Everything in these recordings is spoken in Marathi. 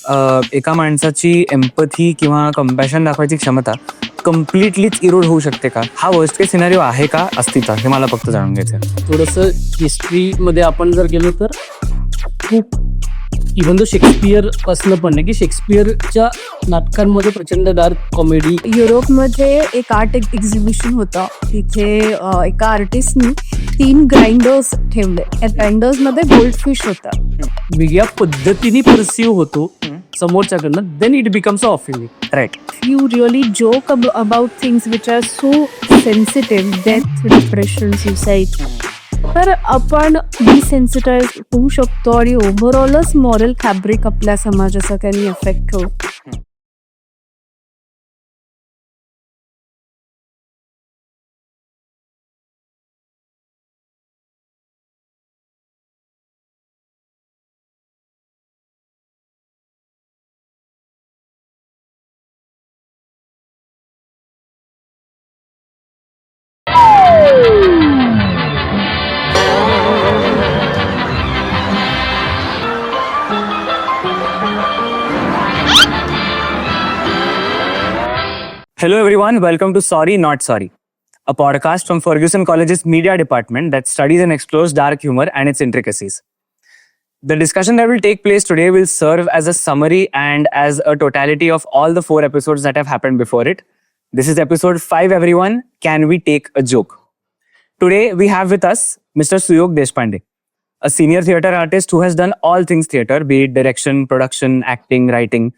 एका माणसाची एम्पथी किंवा कंपॅशन दाखवायची क्षमता कम्प्लिटलीच इरोड होऊ शकते का? हा वर्स्ट केस सिनारिओ आहे का अस्तित्व, हे मला फक्त जाणून घ्यायचं आहे. थोडंसं हिस्ट्रीमध्ये आपण जर गेलो तर खूप इव्हन तो शेक्सपियर पासनं पण नाही की शेक्सपियरच्या नाटकांमध्ये प्रचंड डार्क कॉमेडी. युरोपमध्ये एक आर्ट एक्झिबिशन होतं, तिथे एका आर्टिस्टनी 3 ग्राइंडर्स ठेवले. त्या ग्राइंडर्समध्ये गोल्डफिश होता. वेगळ्या पद्धतीने परसिव्ह होतो समोरच्याकडनं, then it becomes offending. Right. You really joke about things which are so sensitive, death, depression, suicide, तर आपण डिसेन्सिटाईज होऊ शकतो आणि ओव्हरऑलच मॉरल फॅब्रिक आपल्या समाजाचा त्यांनी अफेक्ट होतो. Hello everyone, welcome to Sorry Not Sorry, a podcast from Ferguson College's media department that studies and explores dark humor and its intricacies. The discussion that will take place today will serve as a summary and as a totality of all the 4 episodes that have happened before it. This is episode 5, everyone. Can we take a joke? Today we have with us Mr. Suyog Deshpande, a senior theatre artist who has done all things theatre, be it direction, production, acting, writing.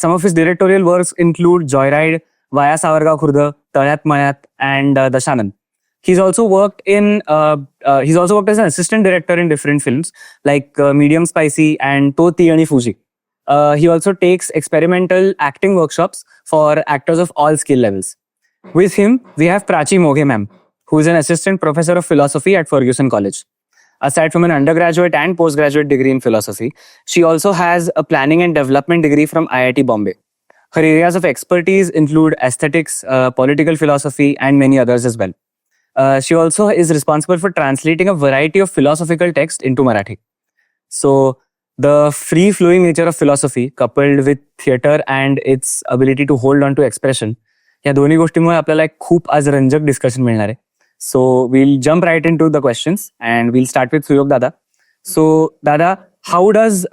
Some of his directorial works include Joyride, Vaya Savarga Khurda, Tayat Mayat, and Dashanand. He's also worked as an assistant director in different films like Medium Spicy and Toti and Fuji. He also takes experimental acting workshops for actors of all skill levels. With him, we have Prachi Moghe ma'am, who is an assistant professor of philosophy at Ferguson College. Aside from an undergraduate and postgraduate degree in philosophy, she also has a planning and development degree from IIT Bombay. Her areas of expertise include aesthetics, political philosophy, and many others as well. She also is responsible for translating a variety of philosophical texts into Marathi. So, the free-flowing nature of philosophy, coupled with theatre and its ability to hold on to expression, या दोन्ही गोष्टींमुळे आपल्याला एक खूप आज रंजक डिस्कशन मिळणार आहे. So, we'll jump right into the questions, and we'll start with Suyog Dada. So, Dada, how does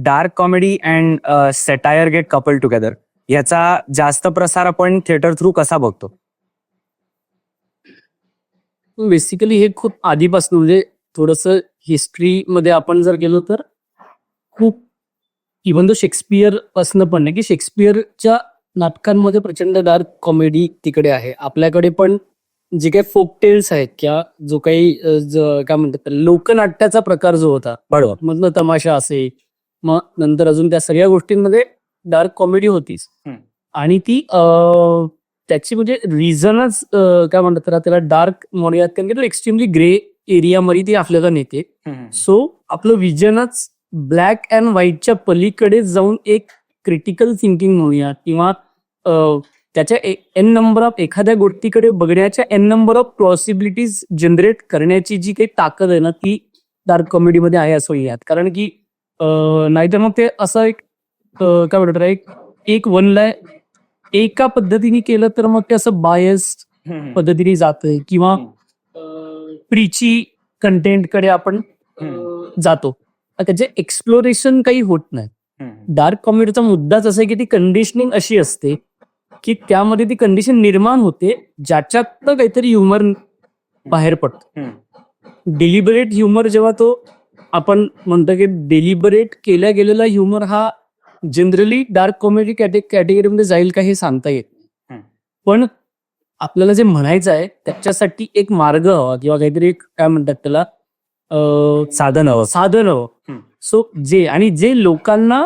dark comedy and satire get coupled together? याचा जास्त प्रसार आपण थिएटर थ्रू कसा बघतो? बेसिकली हे खूप आधीपासून म्हणजे थोडंसं हिस्ट्रीमध्ये आपण जर गेलो तर खूप इव्हन तो शेक्सपियर पासनं पण नाही की शेक्सपियरच्या नाटकांमध्ये प्रचंड डार्क कॉमेडी तिकडे आहे. आपल्याकडे पण जे काही फोक टेल्स आहेत किंवा जो काही काय म्हणतात लोकनाट्याचा प्रकार जो होता, बरोबर, मधनं तमाशा असे, मग नंतर अजून त्या सगळ्या गोष्टींमध्ये डार्क कॉमेडी होतीच. आणि ती त्याची म्हणजे रिझनच काय म्हणतात त्याला डार्क म्हणूयात, कारण की तो एक्स्ट्रीमली ग्रे एरियामध्ये ती आपल्याला नेते. सो आपलं विजनच ब्लॅक अँड व्हाईटच्या पलीकडे जाऊन एक क्रिटिकल थिंकिंग म्हणूया किंवा त्याच्या एन नंबर ऑफ एखाद्या गोष्टीकडे बघण्याच्या n number of possibilities generate करण्याची जी काही ताकद आहे ना, ती डार्क कॉमेडीमध्ये आहे असं यात. कारण की नाहीतर मग ते असं एक काय म्हणतात एक वनलाय एका पद्धतीने केलं तर मग ते असं बायस्ड पद्धतीने जातंय किंवा प्रीची कंटेंटकडे आपण जातो. त्याचे एक्सप्लोरेशन काही होत नाही. डार्क कॉमेडीचा मुद्दाच असा आहे की ती कंडिशनिंग अशी असते की त्यामध्ये ती कंडिशन निर्माण होते ज्याच्यात काहीतरी ह्युमर बाहेर पडतो. डेलिबरेट ह्युमर जेव्हा तो आपण म्हणतो की डेलिबरेट केला गेलेला ह्युमर हा जनरली डार्क कॉमेडी कॅटेगरीमध्ये जाईल का हे सांगता येत नाही. पण आपल्याला जे म्हणायचं आहे त्याच्यासाठी एक मार्ग हवा किंवा काहीतरी एक काय म्हणतात त्याला साधन हवं. सो जे लोकांना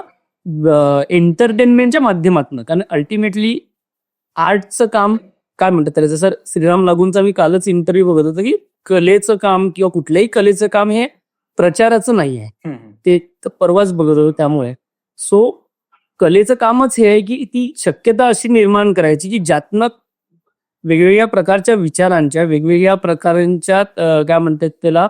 एंटरटेनमेंटच्या माध्यमातून, कारण अल्टिमेटली आर्टचं काम काय म्हणतात त्याला, जसं श्रीराम लागूंचा मी कालच इंटरव्ह्यू बघत होतो की कलेचं काम किंवा कुठल्याही कलेचं काम हे प्रचाराचं नाही आहे, ते परवाच बघत होतो. त्यामुळे सो कलेचं कामच हे आहे की ती शक्यता अशी निर्माण करायची की ज्यातनं वेगवेगळ्या प्रकारच्या विचारांच्या वेगवेगळ्या प्रकारांच्या काय म्हणतात त्याला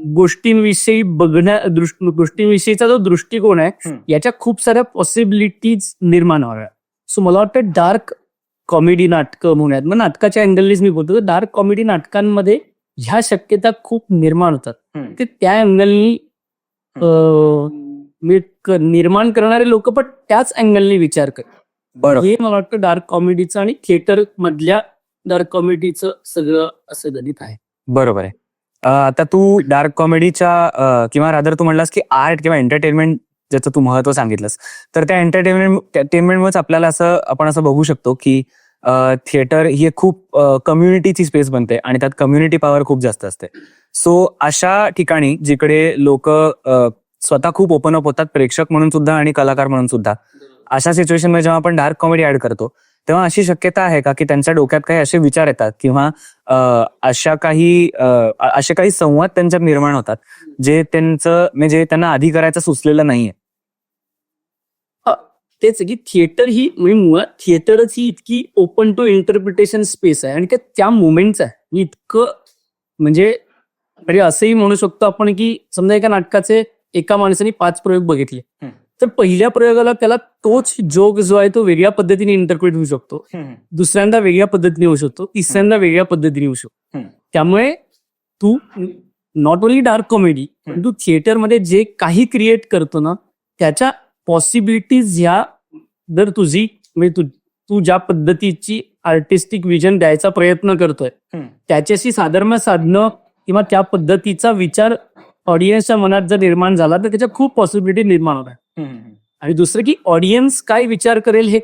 गोष्टींविषयी गोष्टींविषयीचा जो दृष्टिकोन आहे याच्या खूप साऱ्या पॉसिबिलिटीज निर्माण व्हाव्या. सो मला वाटतं डार्क कॉमेडी नाटकं म्हणूयात, मग नाटकाच्या अँगलनीच मी बोलतो, डार्क कॉमेडी नाटकांमध्ये ह्या शक्यता खूप निर्माण होतात. ते त्या अँगलनी निर्माण करणारे लोक पण त्याच अँगलनी विचार करतात. बरोबर. हे मला वाटतं डार्क कॉमेडीचं आणि थिएटर मधल्या डार्क कॉमेडीचं सगळं असं गणित आहे. बरोबर आहे. आता तू डार्क कॉमेडीच्या किंवा रादर तू म्हणलास की आर्ट किंवा एंटरटेनमेंट ज्याचं तू महत्व सांगितलंस, तर त्या एंटरटेनमेंटमुळेच आपल्याला आपण असं बघू शकतो की थिएटर ही एक खूप कम्युनिटीची स्पेस बनते आणि त्यात कम्युनिटी पॉवर खूप जास्त असते. सो अशा ठिकाणी जिकडे लोक स्वतः खूप ओपन अप होतात, प्रेक्षक म्हणून सुद्धा आणि कलाकार म्हणून सुद्धा, अशा सिच्युएशन मध्ये जेव्हा आपण डार्क कॉमेडी ऍड करतो तेव्हा अशी शक्यता आहे का की त्यांच्या डोक्यात काही असे विचार येतात किंवा असे काही संवाद त्यांच्यात निर्माण होतात जे म्हणजे त्यांना आधी करायचं सुचलेलं नाहीये? तेच की थिएटर ही मुळात थिएटरच ही इतकी ओपन टू इंटरप्रिटेशन स्पेस आहे आणि त्या मुमेंटचं आहे इतकं, म्हणजे असंही म्हणू शकतो आपण की समजा एका नाटकाचे एका माणसाने 5 प्रयोग बघितले, तर पहिल्या प्रयोगाला त्याला तोच जोक जो आहे तो वेगळ्या पद्धतीने इंटरप्रिट होऊ शकतो, दुसऱ्यांदा वेगळ्या पद्धतीने होऊ शकतो, तिसऱ्यांदा वेगळ्या पद्धतीने होऊ शकतो. त्यामुळे तू नॉट ओनली डार्क कॉमेडी पण तू थिएटरमध्ये जे काही क्रिएट करतो ना त्याच्या पॉसिबिलिटीज ह्या जर तुझी म्हणजे तू ज्या पद्धतीची आर्टिस्टिक विजन द्यायचा प्रयत्न करतोय त्याच्याशी साधर्म्य साधणं किंवा त्या पद्धतीचा विचार ऑडियन्सच्या मनात जर निर्माण झाला तर त्याच्या खूप पॉसिबिलिटी निर्माण होतात. आणि दुसरं की ऑडियन्स काय विचार करेल हे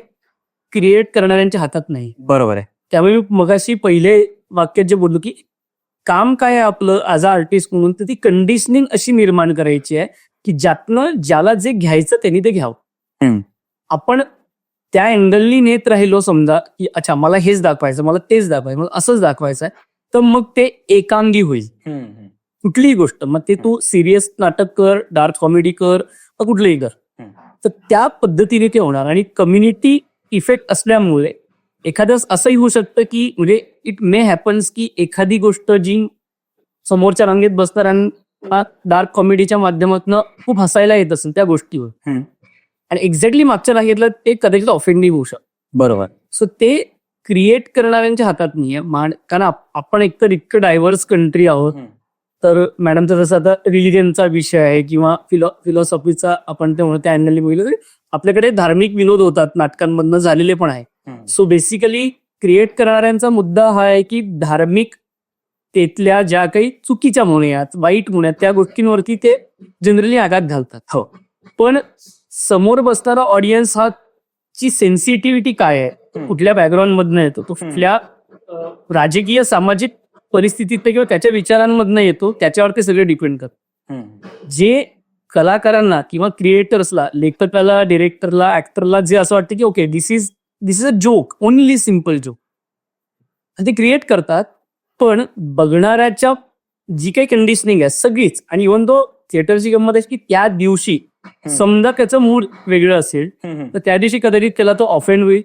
क्रिएट करणाऱ्यांच्या हातात नाही. बरोबर आहे. त्यामुळे मी मगाशी पहिले वाक्यात जे बोललो की काम काय आहे आपलं ॲज अ आर्टिस्ट म्हणून, तर ती कंडिशनिंग अशी निर्माण करायची आहे की ज्यातनं ज्याला जे घ्यायचं त्यांनी ते घ्यावं. आपण त्या अँगलनी नेत राहिलो समजा की अच्छा मला हेच दाखवायचं, मला तेच दाखवायचं, मला असंच दाखवायचं आहे, तर मग ते एकांगी होईल कुठलीही गोष्ट. मग ते तू सिरियस नाटक कर, डार्क कॉमेडी कर, कुठलंही कर, तर त्या पद्धतीने ते होणार. आणि कम्युनिटी इफेक्ट असल्यामुळे एखादं असंही होऊ शकतं की म्हणजे इट मे हॅपन्स की एखादी गोष्ट जी समोरच्या रांगेत बसणाऱ्यांना डार्क कॉमेडीच्या माध्यमातून खूप हसायला येत असेल त्या गोष्टीवर आणि एक्झॅक्टली मागच्या रांगेतलं ते कदाचित ऑफेंडिंग होऊ शकतं. बरोबर. सो ते क्रिएट करणाऱ्यांच्या हातात नाहीये. कारण आपण एकतर इतकं डायव्हर्स कंट्री आहोत, तर मॅडमचा जसं आता रिलिजनचा विषय आहे किंवा फिलॉसॉफीचा आपण ते म्हणतो त्या अँगलने बघितलं तरी आपल्याकडे धार्मिक विनोद होतात नाटकांमधनं झालेले पण आहे. सो बेसिकली क्रिएट करणाऱ्यांचा मुद्दा हा आहे की धार्मिक तेथल्या ज्या काही चुकीच्या म्हणूयात, वाईट म्हणूयात, त्या गोष्टींवरती ते जनरली आघात घालतात. हो. पण समोर बसणारा ऑडियन्स हा ची सेन्सिटिव्हिटी काय आहे, कुठल्या बॅकग्राऊंड मधनं येतो, तो कुठल्या राजकीय सामाजिक परिस्थितीत किंवा त्याच्या विचारांमधनं येतो, त्याच्यावर ते सगळे डिपेंड करतात. जे कलाकारांना किंवा क्रिएटर्सला, लेखकाला, डिरेक्टरला, ऍक्टरला जे असं वाटतं की okay this is a joke, only simple joke, ते क्रिएट करतात. पण बघणाऱ्याच्या जी काही कंडिशनिंग आहे सगळीच, आणि इव्हन तो थिएटरची गंमत आहे की त्या दिवशी समजा त्याचं मूड वेगळं असेल तर त्या दिवशी कदाचित त्याला तो ऑफेंड होईल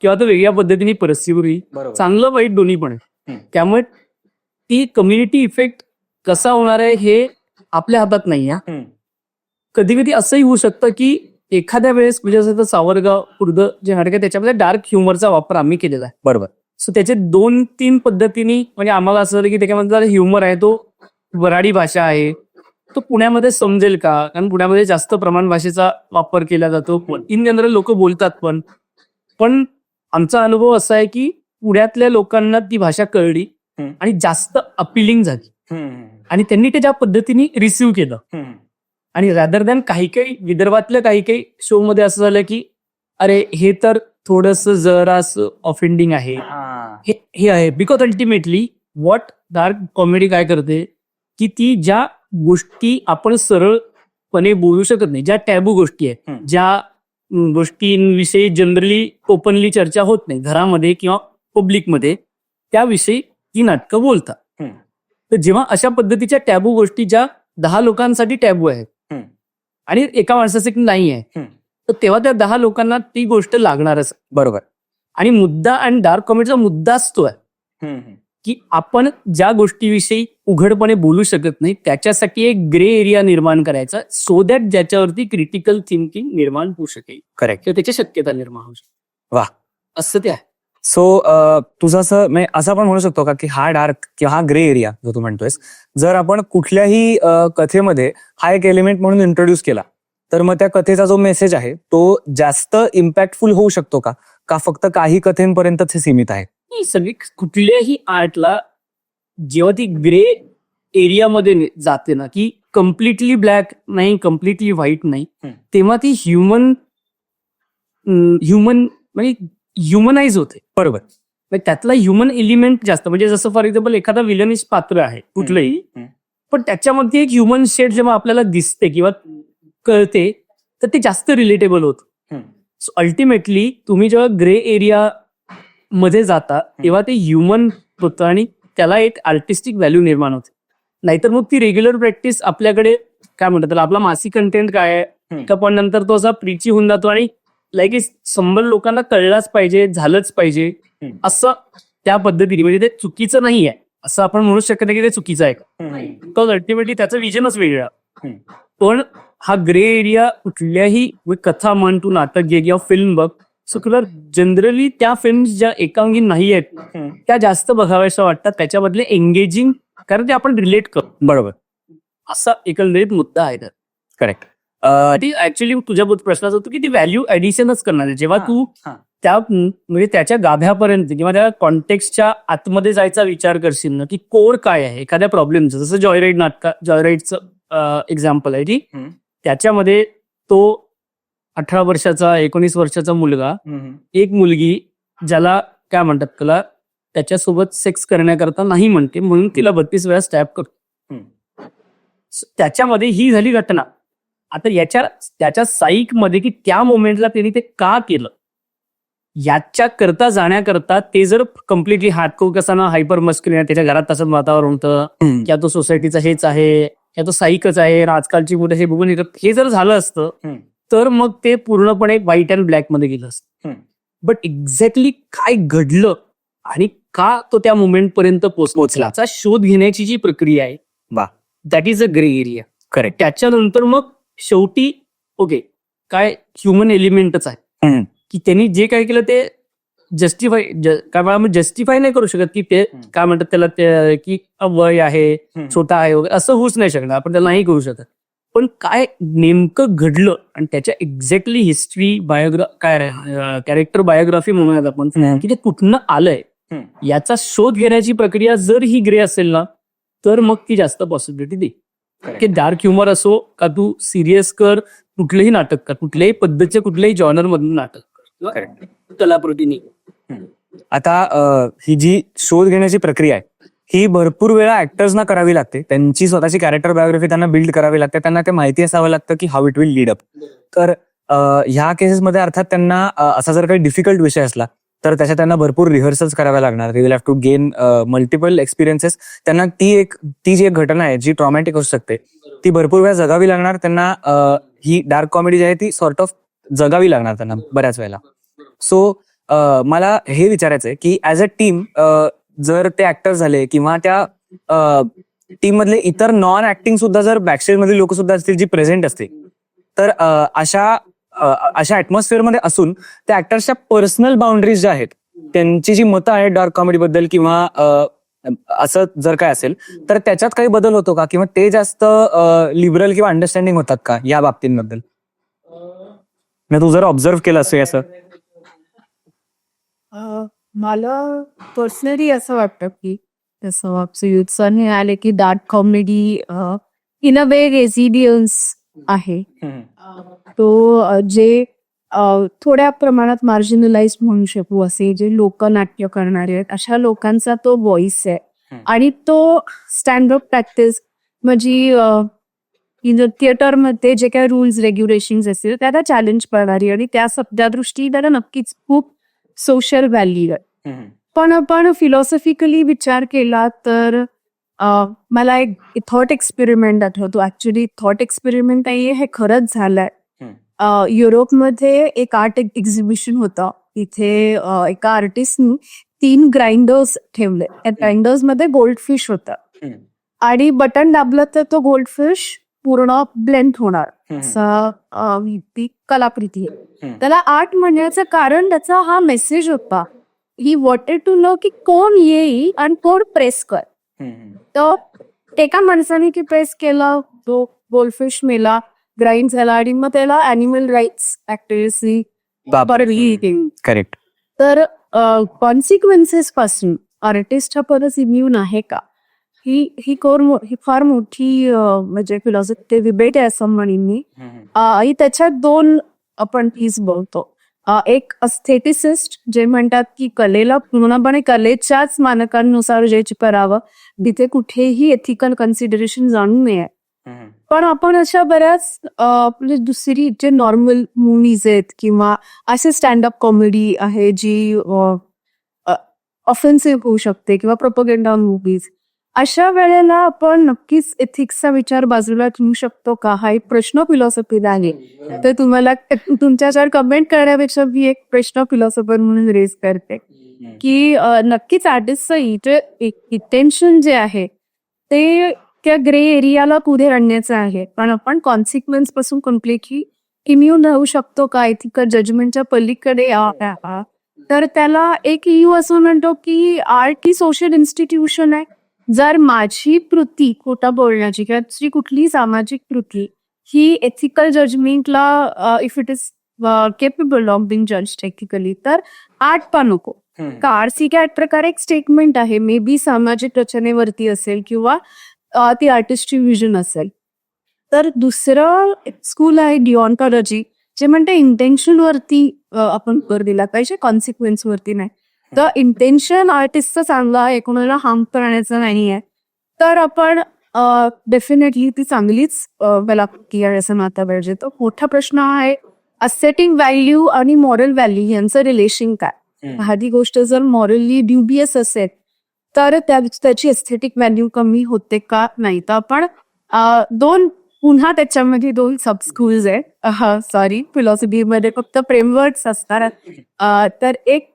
किंवा तो वेगळ्या पद्धतीने परसिव्ह होईल. चांगलं वाईट दोन्ही पण आहे. त्यामुळे ती कम्युनिटी इफेक्ट कसा होणार आहे हे आपल्या हातात नाही आहे. कधी कधी असंही होऊ शकतं की एखाद्या वेळेस म्हणजे असं सावरगाव खुर्द जे नाटक आहे त्याच्यामध्ये डार्क ह्युमरचा वापर आम्ही केलेला आहे. बरोबर. सो त्याचे 2-3 पद्धतीने म्हणजे आम्हाला असं झालं की त्याच्यामध्ये ह्युमर आहे तो वराडी भाषा आहे, तो पुण्यामध्ये समजेल का, कारण पुण्यामध्ये जास्त प्रमाण भाषेचा वापर केला जातो, इन जनरल लोक बोलतात. पण आमचा अनुभव असा आहे की पुण्यातल्या लोकांना ती भाषा कळली आणि जास्त अपिलिंग झाली आणि त्यांनी ते ज्या पद्धतीने रिसिव्ह केलं. आणि रॅदर दॅन काही विदर्भातल्या काही शो मध्ये असं झालं की अरे हे तर थोडंसं जरासं ऑफेंडिंग आहे, हे आहे. Because ultimately what dark comedy काय करते की ती ज्या गोष्टी आपण सरळपणे बोलू शकत नाही, ज्या टॅबू गोष्टी आहेत, ज्या गोष्टींविषयी जनरली ओपनली चर्चा होत नाही घरामध्ये किंवा पब्लिकमध्ये, त्याविषयी ती नाटकं बोलतात. तर जेव्हा अशा पद्धतीच्या टॅबू गोष्टी ज्या 10 लोकांसाठी टॅबू आहेत आणि एका माणसासाठी नाही आहे, तर तेव्हा त्या 10 लोकांना ती गोष्ट लागणारच. बरोबर. आणि मुद्दा आणि डार्क कॉमेडीचा मुद्दाच तो आहे की आपण ज्या गोष्टीविषयी उघडपणे बोलू शकत नाही त्याच्यासाठी एक ग्रे एरिया निर्माण करायचा, सो दॅट ज्याच्यावरती क्रिटिकल थिंकिंग निर्माण होऊ शकेल करेक्ट. किंवा त्याची शक्यता निर्माण होऊ शकेल. वाह. असं ते आहे. सो तुझं असं म्हणजे असं आपण म्हणू शकतो का की हा डार्क किंवा हा ग्रे एरिया जो तू म्हणतोयस, जर आपण कुठल्याही कथेमध्ये हा एक एलिमेंट म्हणून इंट्रोड्यूस केला तर मग त्या कथेचा जो मेसेज आहे तो जास्त इम्पॅक्टफुल होऊ शकतो का, का फक्त काही कथेंपर्यंतच हे सीमित आहे? ही सगळी कुठल्याही आर्टला जेव्हा ती ग्रे एरियामध्ये जाते ना, की कम्प्लिटली ब्लॅक नाही, कम्प्लिटली व्हाईट नाही, तेव्हा ती ह्युमन म्हणजे ह्युमनाइज होते. बरोबर. म्हणजे त्यातला ह्युमन एलिमेंट जास्त, म्हणजे जसं फॉर एक्झाम्पल एखादा विलनिश पात्र आहे कुठलंही, पण त्याच्यामध्ये एक ह्युमन शेड जेव्हा आपल्याला दिसते किंवा कळते तर ते जास्त रिलेटेबल होतं. सो अल्टिमेटली तुम्ही जेव्हा ग्रे एरिया मध्ये जाता तेव्हा ते ह्युमन होतं आणि त्याला एक आर्टिस्टिक व्हॅल्यू निर्माण होते. नाहीतर मग ती रेग्युलर प्रॅक्टिस आपल्याकडे काय म्हणतात त्याला, आपला मासिक कंटेंट काय आहे का, पण नंतर तो असा प्रीची होऊन जातो आणि लाईक 100 लोकांना कळलाच पाहिजे, झालंच पाहिजे असं त्या पद्धतीने. म्हणजे ते चुकीचं नाही आहे असं आपण म्हणू शकत नाही की ते चुकीचं आहे का, बिकॉज अल्टिमेटली त्याचं विजनच वेगळं. पण हा ग्रे एरिया कुठल्याही कथा म्हण, तू नाटक घे किंवा फिल्म बघ, सो तुला जनरली त्या फिल्म ज्या एकांगी नाही आहेत त्या जास्त बघाव्याशा वाटतात, त्याच्यामधले एंगेजिंग, कारण ते आपण रिलेट करतो. बरोबर. असा एकंदरीत मुद्दा आहे. तर करेक्ट. ती ऍक्च्युअली तुझ्या प्रश्नाचं होतं की ती व्हॅल्यू ऍडिशनच करणार आहे जेव्हा तू त्या म्हणजे त्याच्या गाभ्यापर्यंत किंवा त्या कॉन्टेक्स्टच्या आतमध्ये जायचा विचार करशील ना, की कोर काय आहे एखाद्या प्रॉब्लेमचं. जसं जॉयराईडचं एक्झाम्पल आहे की त्याच्यामध्ये तो 18 वर्षाचा 19 वर्षाचा मुलगा, एक मुलगी ज्याला काय म्हणतात त्याला, त्याच्यासोबत सेक्स करण्याकरता नाही म्हणते म्हणून तिला 32 वेळा स्टॅब करतो. त्याच्यामध्ये ही झाली घटना. आता त्याच्या साईक मध्ये की त्या मोमेंटला त्यांनी ते का केलं याच्या करता जाण्याकरता ते जर कम्प्लिटली हार्डकोर कसा हायपर मस्क्युलिन, त्याच्या घरात तसंच वातावरण होतं, किंवा तो सोसायटीचा हेच आहे, किंवा तो साईकच आहे, आजकालची मुलं हे बघून येतात, हे जर झालं असतं तर मग ते पूर्णपणे व्हाईट अँड ब्लॅक मध्ये गेलं असतं. बट एक्झॅक्टली काय घडलं आणि का तो त्या मोमेंट पर्यंत पोहोचला याचा शोध घेण्याची जी प्रक्रिया आहे, that is a grey area. Correct. त्याच्यानंतर मग शेवटी ओके काय ह्युमन एलिमेंटच आहे की त्यांनी जे काय केलं ते जस्टिफाय नाही करू शकत की ते काय म्हणतात त्याला की वय आहे, छोटा आहे वगैरे, असं होऊच नाही शकणार, आपण त्याला नाही करू शकत. पण काय नेमकं घडलं आणि त्याच्या एक्झॅक्टली हिस्ट्री कॅरेक्टर बायोग्राफी म्हणूयात आपण, की ते कुठनं आलंय याचा शोध घेण्याची प्रक्रिया जर ही ग्रे असेल ना तर मग ती जास्त पॉसिबिलिटी दे. की डार्क ह्युमर असो का तू सिरियस कर, कुठलंही नाटक कर, कुठल्याही पद्धतीच्या कुठल्याही जॉनर मधून नाटक कर, कलाकृतीने. आता ही जी शोध घेण्याची प्रक्रिया आहे ही भरपूर वेळा ऍक्टर्सना करावी लागते. त्यांची स्वतःची कॅरेक्टर बायोग्राफी त्यांना बिल्ड करावी लागते, त्यांना ते माहिती असावं लागतं की how it will lead up. तर ह्या केसेसमध्ये अर्थात त्यांना असा जर काही डिफिकल्ट विषय असला तर त्याच्या त्यांना भरपूर रिहर्सल्स कराव्या लागणार. They will have to gain multiple experiences. त्यांना ती जी एक घटना आहे जी ट्रॉमॅटिक असू शकते ती भरपूर वेळा जगावी लागणार त्यांना. ही डार्क कॉमेडी जी आहे ती सॉर्ट ऑफ जगावी लागणार त्यांना बऱ्याच वेळेला. सो मला हे विचारायचंय की ऍज अ टीम जर ते ऍक्टर झाले किंवा त्या टीम मधले इतर नॉन ऍक्टिंग सुद्धा जर बॅकस्टेज मधील लोक सुद्धा असतील जी प्रेझेंट असतील, तर अशा ऍटमॉस्फिअर मध्ये असून त्या ऍक्टर्सच्या पर्सनल बाउंड्रीज ज्या आहेत, त्यांची जी मतं आहेत डार्क कॉमेडी बद्दल किंवा असं जर काय असेल तर त्याच्यात काही बदल होतो का, किंवा ते जास्त लिबरल किंवा अंडरस्टँडिंग होतात का या बाबतींबद्दल? तू जर ऑब्झर्व केलं असेल असं. मला पर्सनली असं वाटतं की जसं युथने आले की dark comedy in a way resilience आहे. तो जे थोड्या प्रमाणात मार्जिनलाइज म्हणू शकू असे जे लोकनाट्य करणारे आहेत अशा लोकांचा तो व्हॉइस आहे. आणि तो स्टँडअप प्रॅक्टिस म्हणजे थिएटरमध्ये जे काही रूल्स रेग्युलेशन्स असतील त्याला चॅलेंज करणारी आणि त्या दृष्टीने त्याला नक्कीच खूप सोशल व्हॅल्यू आहे. पण आपण फिलॉसॉफिकली विचार केला तर मला एक थॉट एक्सपेरिमेंट आठवतो. ऍक्च्युली थॉट एक्सपेरिमेंट नाहीये, हे खरंच झालंय. युरोपमध्ये एक आर्ट एक्झिबिशन होतं तिथे एका आर्टिस्टनी 3 ग्राइंडर्स ठेवले. त्या ग्राइंडर्स मध्ये गोल्डफिश होता आणि बटन दाबलं तर तो गोल्डफिश पूर्ण ब्लेंड होणार. असा ती कलाकृती आहे. त्याला आर्ट म्हणण्याचं कारण त्याचा हा मेसेज होता. ही वॉन्टेड टू नो की कोण येईल आणि कोण प्रेस कर. तर एका माणसाने की प्रेस केला, तो गोल्डफिश मेला, ग्राइंड झाला आणि मग त्याला अॅनिमल राईट्स ऍक्टिव्हिस्टनी करेक्ट. तर कॉन्सिक्वेन्सेस पासून आर्टिस्ट हा परत इम्युन आहे का, ही फार मोठी म्हणजे फिलॉसॉफी डिबेट आहे असं म्हणेन मी. आणि त्याच्यात 2 आपण पीस बघतो. एक अस्थेटिसिस्ट जे म्हणतात की कलेला पूर्णपणे कलेच्याच मानकांनुसार जे करावं, तिथे कुठेही एथिकल कन्सिडरेशन जाणू नये. पण आपण अशा बऱ्याच आपले दुसरी जे नॉर्मल मूव्हीज आहेत किंवा असे स्टँडअप कॉमेडी आहे जी ऑफेन्सिव्ह होऊ शकते किंवा प्रोपगेंडा मूव्हीज, अशा वेळेला आपण नक्कीच एथिक्सचा विचार बाजूला ठेवू शकतो का, हा एक प्रश्न फिलॉसॉफीला आहे. तर तुम्हाला तुमच्यावर कमेंट करण्यापेक्षा मी एक प्रश्न फिलॉसॉफर म्हणून रेज करते की नक्कीच आर्टिस्टचं इंटेन्शन जे आहे ते त्या ग्रे एरियाला पुढे आणण्याचं आहे, पण आपण कॉन्सिक्वेन्स पासून कम्प्लिटली इम्युन राहू शकतो का, एथिकल जजमेंटच्या पलीकडे. तर त्याला एक असं म्हणतो की आर्ट ही सोशल इन्स्टिट्यूशन आहे. जर माझी कृती खोटा बोलण्याची किंवा दुसरी कुठलीही सामाजिक कृती ही एथिकल जजमेंटला if it is capable of being जज टेक्निकली, तर आर्ट पा नको. का आरसी एक प्रकारे एक स्टेटमेंट आहे, मे बी सामाजिक रचनेवरती असेल किंवा ती आर्टिस्टची विजन असेल. तर दुसरं स्कूल आहे डिओन्टॉलॉजी, जे म्हणते इंटेन्शन वरती आपण भर दिला पाहिजे, कॉन्सिक्वेन्स वरती नाही. तर इंटेन्शन आर्टिस्टचं चांगलं आहे, कोणाला हार्म करण्याचं नाही आहे, तर आपण डेफिनेटली ती चांगलीच कलाकृती आहे असं मानता पाहिजे. तो मोठा प्रश्न आहे अस्थेटिक व्हॅल्यू आणि मॉरल व्हॅल्यू यांचं रिलेशन काय. एखादी गोष्ट जर मॉरली ड्युबियस असेल तर त्याची एस्थेटिक व्हॅल्यू कमी होते का नाही. तर आपण पुन्हा त्याच्यामध्ये 2 सबस्कूल्स आहेत. सॉरी, फिलॉसॉफीमध्ये फक्त फ्रेमवर्क्स असतात. तर एक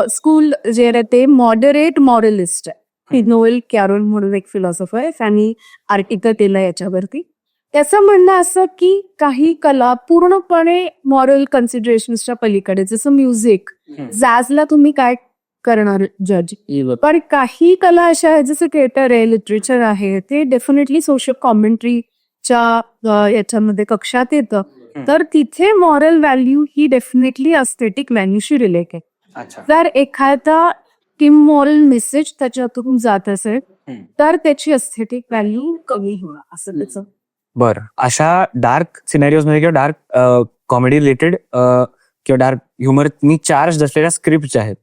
स्कूल जे आहे ते मॉडरेट मॉरलिस्ट आहे. नोएल कॅरोल म्हणून एक फिलॉसॉफर आहे, त्यांनी आर्टिकल केलं याच्यावरती. त्याचं म्हणणं असं की काही कला पूर्णपणे मॉरल कन्सिडरेशन्सच्या पलीकडे, जसं म्युझिक, जॅझला तुम्ही काय करणार जज, पण काही कला अशा आहेत जसं थिएटर आहे, लिटरेचर आहे, ते डेफिनेटली सोशल कॉमेंट्रीच्या याच्यामध्ये कक्षात येतं. तर तिथे मॉरल व्हॅल्यू ही डेफिनेटली अस्थेटिक व्हॅल्यूशी रिलेट आहे. जर एखादा इमॉरल मेसेज त्याच्यातून जात असेल तर त्याची अस्थेटिक व्हॅल्यू कमी होणार असं त्याचं. बरं, अशा डार्क सिनेरियोज मध्ये किंवा डार्क कॉमेडी रिलेटेड किंवा डार्क ह्युमरनी चार्ज असलेल्या स्क्रिप्ट ज्या आहेत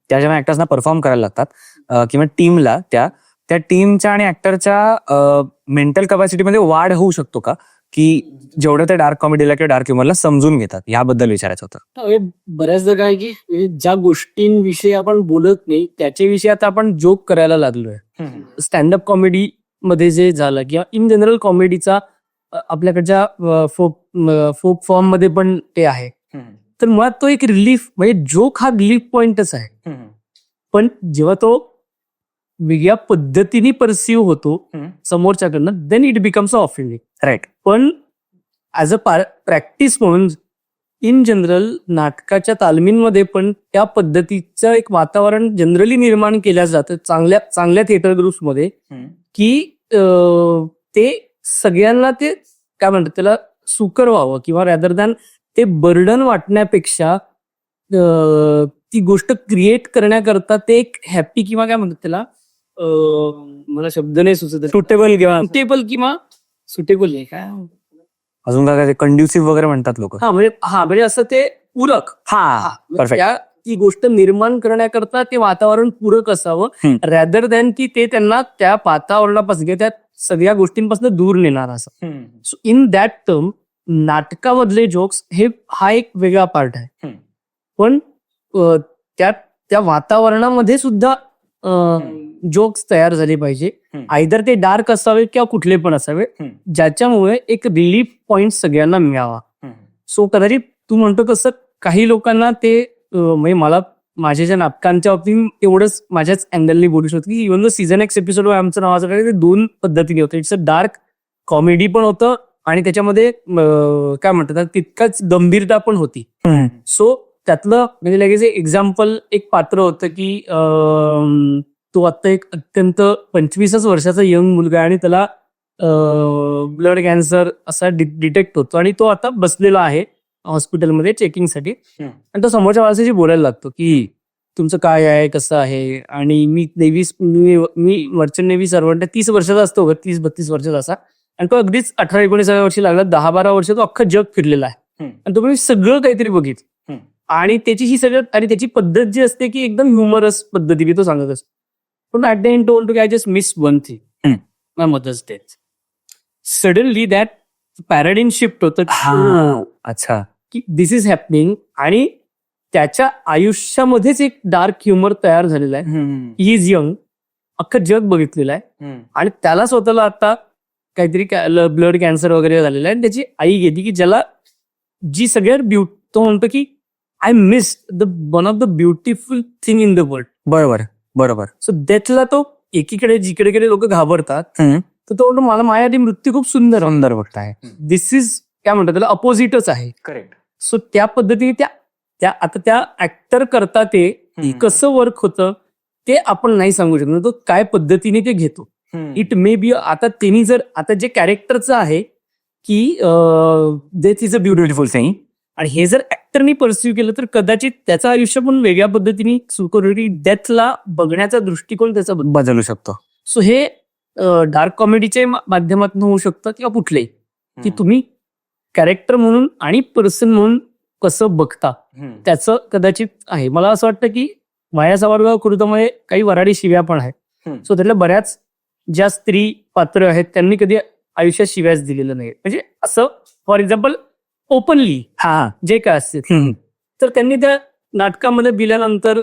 त्या जेव्हा ऍक्टर्सना परफॉर्म करायला लागतात किंवा टीमला, त्या टीमच्या आणि ऍक्टरच्या मेंटल कपॅसिटीमध्ये वाढ होऊ शकतो का, की जेवढं ते डार्क कॉमेडीला किंवा डार्क ह्युमरला समजून घेतात, याबद्दल विचारायचं होतं. बऱ्याचदा काय की ज्या गोष्टींविषयी आपण बोलत नाही त्याच्याविषयी आता आपण जोक करायला लागलोय. स्टँडअप कॉमेडी मध्ये जे झालं किंवा इन जनरल कॉमेडीचा आपल्याकडच्या फोक फॉर्म मध्ये पण ते आहे. तर मुळात तो एक रिलीफ, म्हणजे जोक हा रिलीफ पॉइंटच आहे. पण जेव्हा तो वेगळ्या पद्धतीने परसिव्ह होतो समोरच्याकडनं, then it becomes offending. Right. पण ऍज अ प्रॅक्टिस म्हणून इन जनरल नाटकाच्या तालमींमध्ये पण त्या पद्धतीचं एक वातावरण जनरली निर्माण केलं जातं चांगल्या थिएटर ग्रुप्समध्ये, की ते सगळ्यांना ते काय म्हणतात त्याला सुकर व्हावं, किंवा रॅदर दॅन ते बर्डन वाटण्यापेक्षा ती गोष्ट क्रिएट करण्याकरता ते एक हॅपी किंवा काय म्हणतात त्याला, मला शब्द नाही सुचत, सुटेबल किंवा सुटेबल नाही काय अजून काय कंड्युसिव्ह वगैरे म्हणतात लोक. म्हणजे असं ते पूरक, परफेक्ट, ती गोष्ट निर्माण करण्याकरता ते वातावरण पूरक असावं, रॅदर दॅन की ते त्यांना त्या वातावरणापासून त्या सगळ्या गोष्टींपासून दूर नेणार असं. सो इन दॅट टर्म नाटकामधले जोक्स हा एक वेगळा पार्ट आहे. पण त्या वातावरणामध्ये सुद्धा जोक्स तयार झाले पाहिजे, आयदर ते डार्क असावे किंवा कुठले पण असावे, ज्याच्यामुळे एक रिलीफ पॉइंट सगळ्यांना मिळावा. सो कदाचित तू म्हणतो तसं काही लोकांना ते म्हणजे मला माझ्या ज्या नाटकांच्या बाबतीत एवढंच माझ्याच अँगलनी बोलू शकतो की इव्हन सीझन एक्स एपिसोड आमचं नावाचं काय ते 2 पद्धतीने होतं. इट्स अ डार्क कॉमेडी पण होतं आणि त्याच्यामध्ये काय म्हणतात तितकाच गंभीरता पण होती. सो त्यातलं म्हणजे लगेच एक्झाम्पल एक पात्र होतं की तो आता एक अत्यंत 25 वर्षाचा यंग मुलगा आहे आणि त्याला ब्लड कॅन्सर असा डिटेक्ट होतो आणि तो आता बसलेला आहे हॉस्पिटलमध्ये चेकिंगसाठी आणि तो समोरच्या माणसाशी बोलायला लागतो की तुमचं काय आहे कसं आहे आणि मी मर्चंट नेव्ही सर्वंट 30 वर्षाचा असतो 30-32 वर्षाचा असा आणि तो अगदीच 18-19 वर्षी लागला 10-12 वर्ष तो अख्खं जग फिरलेला आहे आणि तो सगळं काहीतरी बघितलं आणि त्याची ही सगळं आणि त्याची पद्धत जी असते की एकदम ह्युमरस पद्धतीने तो सांगत असतो. पण at the end told to I just miss one thing my mother's death. Suddenly that paradigm shift होतं अच्छा की दिस इज हॅपनिंग आणि त्याच्या आयुष्यामध्येच एक डार्क ह्युमर तयार झालेला आहे. ही इज यंग, अख्खं जग बघितलेलं आहे आणि त्याला स्वतःला आता काहीतरी ब्लड कॅन्सर वगैरे झालेलं आहे आणि त्याची आई घेते की ज्याला जी सगळ्यात तो म्हणतो की I miss one of the beautiful thing in the world. बरोबर बरोबर. सो डेथला तो एकीकडे जिकडे लोक घाबरतात तर तो म्हणतो मला माझ्या आधी मृत्यू खूप सुंदर सुंदर गोष्ट आहे. दिस इज काय म्हणतात त्याला अपोजिटच आहे. करेक्ट. सो त्या पद्धतीने त्या आता त्या ऍक्टर करता ते कसं वर्क होतं ते आपण नाही सांगू शकतो. तो काय पद्धतीने ते घेतो. इट मे बी आता त्यांनी जर आता जे कॅरेक्टरचं आहे की death is a beautiful thing आणि हे जर ऍक्टरनी परस्यू केलं तर कदाचित त्याचं आयुष्य पण वेगळ्या पद्धतीने सुकरोटी डेथला बघण्याचा दृष्टिकोन त्याचा बदलू शकतो. सो हे डार्क कॉमेडीच्या माध्यमातून होऊ शकतं किंवा कुठलेही की तुम्ही कॅरेक्टर म्हणून आणि पर्सन म्हणून कसं बघता त्याचं कदाचित आहे. मला असं वाटतं की माया सवारगाव कृतामध्ये काही वराडी शिव्या पण आहेत. सो त्यातल्या बऱ्याच ज्या स्त्री पात्र आहेत त्यांनी कधी आयुष्यात शिव्याच दिलेलं नाही. म्हणजे असं फॉर एक्झाम्पल ओपनली जे काय असते तर त्यांनी त्या नाटकामध्ये दिल्यानंतर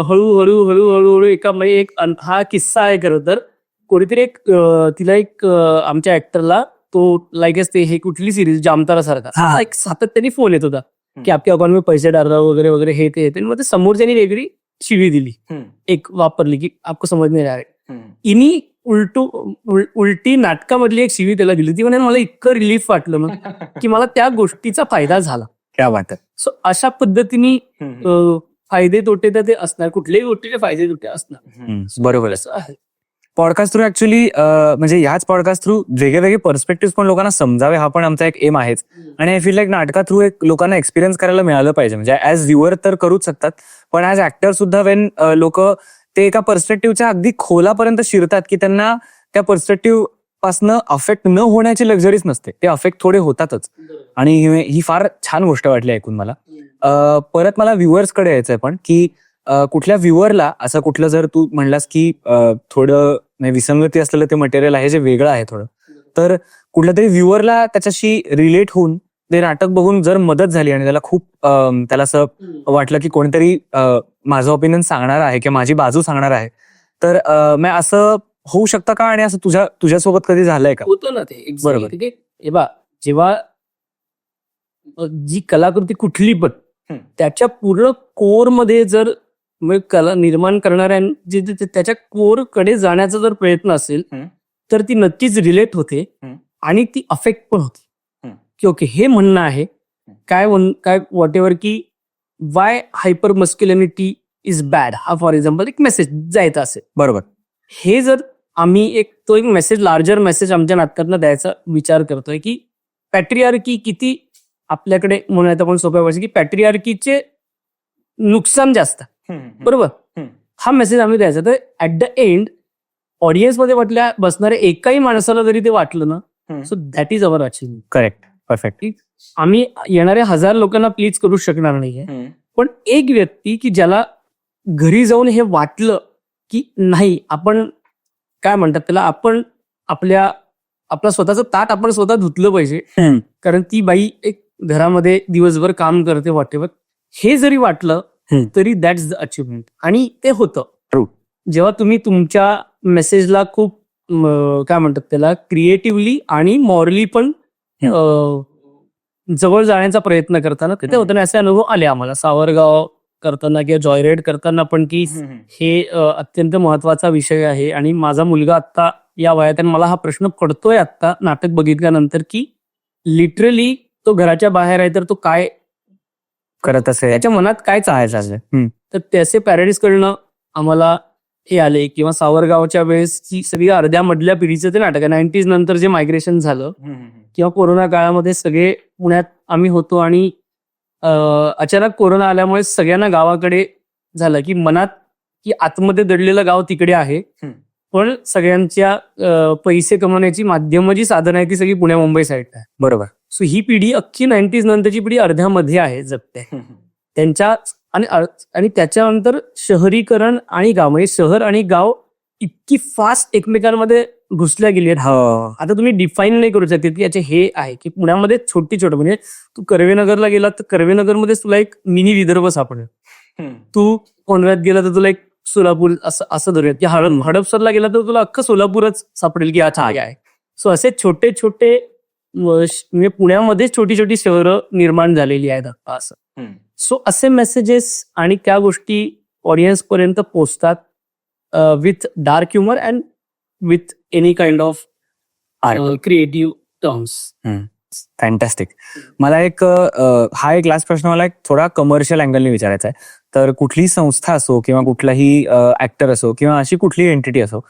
हळूहळू एक हा किस्सा आहे खरं तर. कोणीतरी एक तिला एक आमच्या ऍक्टरला तो लाईक असते हे कुठली सिरीज जामतारा सारखा एक सातत्याने फोन येत होता की आपल्या अकाउंट मध्ये पैसे डाल वगैरे वगैरे हे ते मग ते समोरच्यानी वेगळी शिवी दिली एक वापरली की आपको समज नाही राहा. इनी उलटी नाटकामधली एक शिवी त्याला दिली ती म्हणे मला इतकं रिलीफ वाटलं ना की मला त्या गोष्टीचा फायदा झाला. क्या बात आहे. सो अशा पद्धतीने फायदे तोटे तर ते असणार कुठल्याही गोष्टीचे फायदे तोटे असणार. बरोबर. असं आहे. पॉडकास्ट थ्रू ऍक्च्युली म्हणजे ह्याच पॉडकास्ट थ्रू वेगळे पपर्स्पेक्टिव्ह पण लोकांना समजावे हा पण आमचा एक एम आहेच. आणि आय फील लाईक नाटका थ्रू एक लोकांना एक्सपिरियन्स करायला मिळालं पाहिजे. म्हणजे ऍज व्ह्युअर तर करूच शकतात पण ऍज ऍक्टर सुद्धा वेन लोक ते एका पर्स्पेक्टिव्हच्या अगदी खोलापर्यंत शिरतात की त्यांना त्या पर्स्पेक्टिव्ह पासनं अफेक्ट न होण्याची लक्झरीच नसते. ते अफेक्ट थोडे होतातच आणि ही फार छान गोष्ट वाटली ऐकून मला. परत मला व्ह्युअर्सकडे यायचंय पण की कुठल्या व्ह्युअरला असं कुठलं जर तू म्हणलास की थोडं विसंगती असलेलं ते मटेरियल आहे जे वेगळं आहे थोडं तर कुठल्या तरी व्ह्युअरला त्याच्याशी रिलेट होऊन ते नाटक बघून जर मदत झाली आणि त्याला खूप त्याला असं वाटलं की कोणीतरी माझं ओपिनियन सांगणार आहे किंवा माझी बाजू सांगणार आहे तर मग असं होऊ शकतं का आणि असं तुझ्यासोबत कधी झालंय का? होतं ना ते बरोबर. जेव्हा जी कलाकृती कुठली पण त्याच्या पूर्ण कोर मध्ये जर कला निर्माण करणाऱ्या त्याच्या कोर कडे जाण्याचा जर प्रयत्न असेल तर ती नक्कीच रिलेट होते आणि ती अफेक्ट पण होते की ओके हे म्हणणं आहे काय व्हॉट एव्हर की वाय हायपर मस्क्युलिनिटी इज बॅड हा फॉर एक्झाम्पल एक मेसेज जायचा असेल. बरोबर. हे जर आम्ही तो एक मेसेज लार्जर मेसेज आमच्या नाटकातनं द्यायचा विचार करतोय की पॅट्रियार्की किती आपल्याकडे म्हणून आपण सोप्या भाषेत की पॅट्रियार्कीचे नुकसान जास्त बरोबर हा मेसेज आम्ही द्यायचा. तर ऍट द एंड ऑडियन्स मध्ये बसणाऱ्या एकाही माणसाला जरी ते वाटलं ना so that is our achievement. Correct. Perfect. आम्ही येणाऱ्या 1000 लोकांना प्लीज करू शकणार नाहीये पण एक व्यक्ती की ज्याला घरी जाऊन हे वाटलं की नाही आपण काय म्हणतात त्याला आपण आपला स्वतःचं ताट आपण स्वतः धुतलं पाहिजे कारण ती बाई एक घरामध्ये दिवसभर काम करते व्हॉटेवर हे जरी वाटलं तरी दॅट्स द अचिव्हमेंट आणि ते होतं. ट्रू. जेव्हा तुम्ही तुमच्या मेसेजला खूप काय म्हणतात त्याला क्रिएटिव्हली आणि मॉरली पण जवळ जाण्याचा प्रयत्न करताना तिथे होताना असे अनुभव आले आम्हाला. सावरगाव करताना किंवा जॉयराईड करताना पण की हे अत्यंत महत्वाचा विषय आहे. आणि माझा मुलगा आत्ता या वयात आणि मला हा प्रश्न पडतोय आत्ता नाटक बघितल्यानंतर की लिटरली तो घराच्या बाहेर आहे तर तो काय करत असेल त्याच्या मनात काय चालायचं असेल. तर त्याचे पॅरडाईज करणं आम्हाला हे आले. किंवा सावरगावच्या वेळेसची सगळी अर्ध्या मधल्या पिढीचं ते नाटक आहे. 90s नंतर जे मायग्रेशन झालं किंवा कोरोना काळामध्ये सगळे पुण्यात आम्ही होतो आणि अचानक कोरोना आल्यामुळे सगळ्यांना गावाकडे झालं की मनात की आतमध्ये दडलेलं गाव तिकडे आहे. पण सगळ्यांच्या पैसे कमवण्याची माध्यम जी साधन आहे ती सगळी पुणे मुंबई साईड आहे. बरोबर. सो ही पिढी अख्खी 90s नंतरची पिढी अर्ध्यामध्ये आहे जगते त्यांच्या. आणि त्याच्यानंतर शहरीकरण आणि गाव म्हणजे शहर आणि गाव इतकी फास्ट एकमेकांमध्ये घुसल्या गेली आहेत. आता तुम्ही डिफाईन नाही करू शकत की याचे हे आहे की पुण्यामध्ये छोटी म्हणजे तू कर्वेनगरला गेला तर कर्वेनगरमध्ये तुला एक मिनी विदर्भ सापडेल. तू कोंढव्यात गेला तर तुला एक सोलापूर असं धरूयात की हडपसरला गेला तर तुला अख्खं सोलापूरच सापडेल की अच्छा आहे. सो असे छोटे छोटे म्हणजे पुण्यामध्येच छोटी छोटी शहरं निर्माण झालेली आहेत असं. सो असे मेसेजेस आणि त्या गोष्टी ऑडियन्स पर्यंत पोहोचतात with dark humour and with any kind of creative terms. Fantastic. मला एक हा एक लास्ट प्रश्न मला एक थोडा कमर्शियल अँगलने विचारायचा आहे. तर कुठली संस्था असो किंवा कुठलाही ऍक्टर असो किंवा अशी कुठली एंटिटी असो,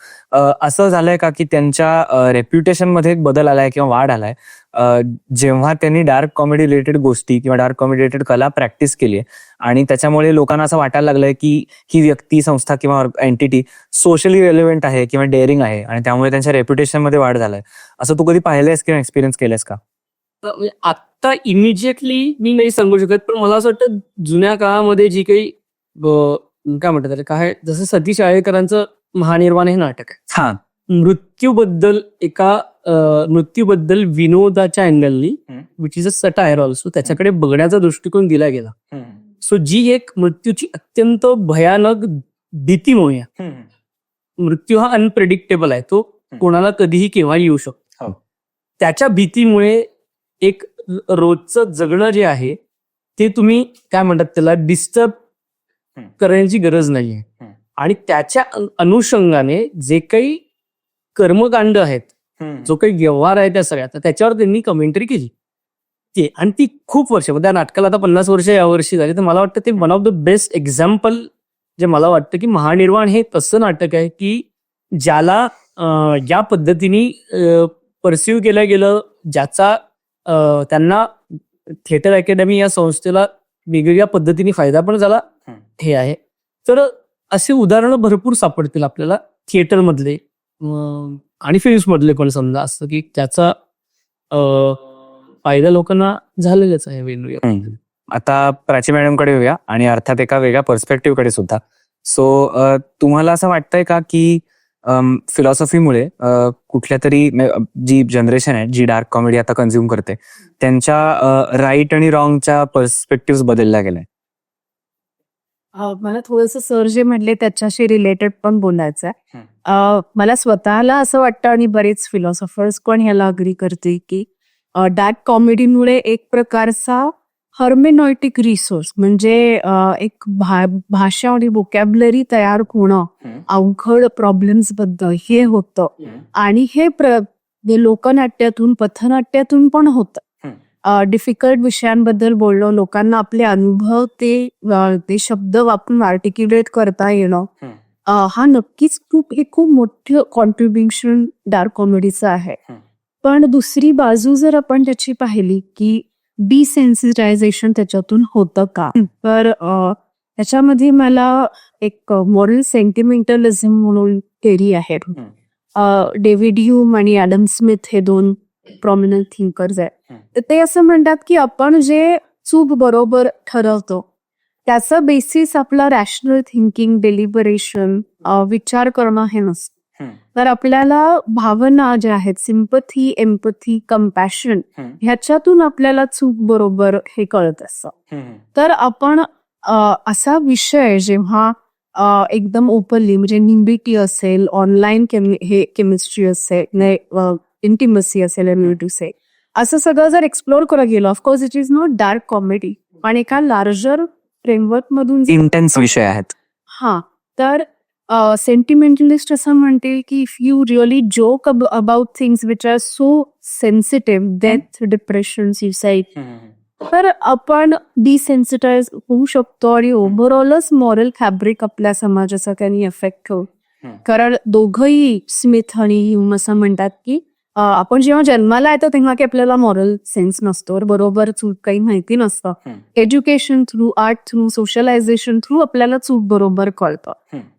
असं झालंय का की त्यांच्या रेप्युटेशन मध्ये एक बदल आलाय किंवा वाढ आलाय जेव्हा त्यांनी डार्क कॉमेडी रिलेटेड गोष्टी किंवा डार्क कॉमेडी रिलेटेड कला प्रॅक्टिस केली आहे आणि त्याच्यामुळे लोकांना असं वाटायला लागलंय की ही व्यक्ती, संस्था किंवा एंटिटी सोशली रेलेव्हंट आहे किंवा डेअरिंग आहे आणि त्यामुळे त्यांच्या रेप्युटेशन मध्ये वाढ झालाय. असं तू कधी पाहिलंयस किंवा एक्सपिरियन्स केलंयस का? आत्ता इमिजिएटली मी नाही सांगू शकत, पण मला असं वाटतं जुन्या काळामध्ये जी काही काय म्हणतात काय, जसं सतीश आळेकरांचं महानिर्वाण हे नाटक आहे. हा, मृत्यूबद्दल विनोदाच्या अँगलनी which is a satire also त्याच्याकडे बघण्याचा दृष्टिकोन दिला गेला. सो जी एक मृत्यूची अत्यंत भयानक भीतीमुळे, मृत्यू हा अनप्रेडिक्टेबल आहे, तो कोणाला कधीही केव्हा येऊ शकतो. त्याच्या भीतीमुळे एक रोजचं जगणं जे आहे ते तुम्ही काय म्हणतात त्याला डिस्टर्ब करण्याची गरज नाहीये. आणि त्याच्या अनुषंगाने जे काही कर्मकांड आहेत, जो काही व्यवहार आहे त्या सगळ्या, त्याच्यावर त्यांनी कमेंटरी केली ते. आणि ती खूप वर्ष, त्या नाटकाला आता 50 वर्ष यावर्षी झाली. तर मला वाटतं ते one of the best example जे मला वाटतं की महानिर्वाण हे तसं नाटक आहे की ज्याला या पद्धतीने परसिव्ह केलं गेलं, ज्याचा त्यांना थिएटर अकॅडमी या संस्थेला वेगवेगळ्या पद्धतीने फायदा पण झाला हे आहे. तर असे उदाहरणं भरपूर सापडतील आपल्याला थिएटर मधले आणि फिल्म्स मधले पण समजा, असं की त्याचा फायदा लोकांना झालेलाच आहे वेगवेगळ्या. आता प्राची मॅडम कडे येऊया आणि अर्थात एका वेगळ्या पर्स्पेक्टिव्ह कडे सुद्धा. सो तुम्हाला असं वाटतंय का की फिलॉसॉफीमुळे कुठल्या तरी जी जनरेशन आहे जी डार्क कॉमेडी आता कन्झ्युम करते त्यांच्या राईट आणि रॉंगच्या पर्स्पेक्टिव्ह बदलल्या गेलाय? मला थोडंसं सर जे म्हटले त्याच्याशी रिलेटेड पण बोलायचं आहे. मला स्वतःला असं वाटतं आणि बरेच फिलॉसॉफर्स पण ह्याला अग्री करते की डार्क कॉमेडीमुळे एक प्रकारचा हर्मेनॉयटिक रिसोर्स म्हणजे एक भाषा आणि वोकॅब्युलरी तयार होणं अवघड प्रॉब्लेम्स बद्दल हे होतं. आणि हे लोकनाट्यातून, पथनाट्यातून पण होतं. डिफिकल्ट विषयांबद्दल बोलणं, लोकांना आपले अनुभव ते शब्द वापरून आर्टिक्युलेट करता येणं, हा नक्कीच खूप मोठं कॉन्ट्रीब्युशन डार्क कॉमेडीचं आहे. पण दुसरी बाजू जर आपण त्याची पाहिली की डिसेन्सिटायझेशन त्याच्यातून होतं का, तर त्याच्यामध्ये मला एक मॉरल सेंटिमेंटलिझम म्हणून थेरी आहे. डेव्हिड ह्यूम आणि ॲडम स्मिथ हे दोन प्रॉमिनंट थिंकर्स आहेत. तर ते असं म्हणतात की आपण जे चूक बरोबर ठरवतो त्याचं बेसिस आपला रॅशनल थिंकिंग, डेलिबरेशन, विचार करणं हे नसतं. तर आपल्याला भावना ज्या आहेत, सिम्पथी, एम्पथी, कंपॅशन, ह्याच्यातून आपल्याला चूक बरोबर हे कळत असतं. तर आपण असा विषय जेव्हा एकदम ओपनली म्हणजे निंबिटी असेल, ऑनलाईन हे केमिस्ट्री असेल, इंटिमसी असेल, असं सगळं जर एक्सप्लोर करत गेलो, of course it is not dark comedy, पण एका लार्जर फ्रेमवर्क मधून इंटेन्स विषय आहेत. हा तर सेंटिमेंटलिस्ट असं म्हणते की if you really joke about things which are so sensitive, death, depression, suicide, तर आपण डिसेन्सिटाईज होऊ शकतो आणि ओव्हरऑलच मॉरल फॅब्रिक आपल्या समाजाचा त्यांनी इफेक्ट होईल. कारण दोघंही स्मिथ आणि ह्यूम असं म्हणतात की आपण जेव्हा जन्माला येतो तेव्हा की आपल्याला मॉरल सेन्स नसतो, बरोबर चूक काही माहिती नसतं. Education through, art through, socialisation through आपल्याला चूक बरोबर कळतं.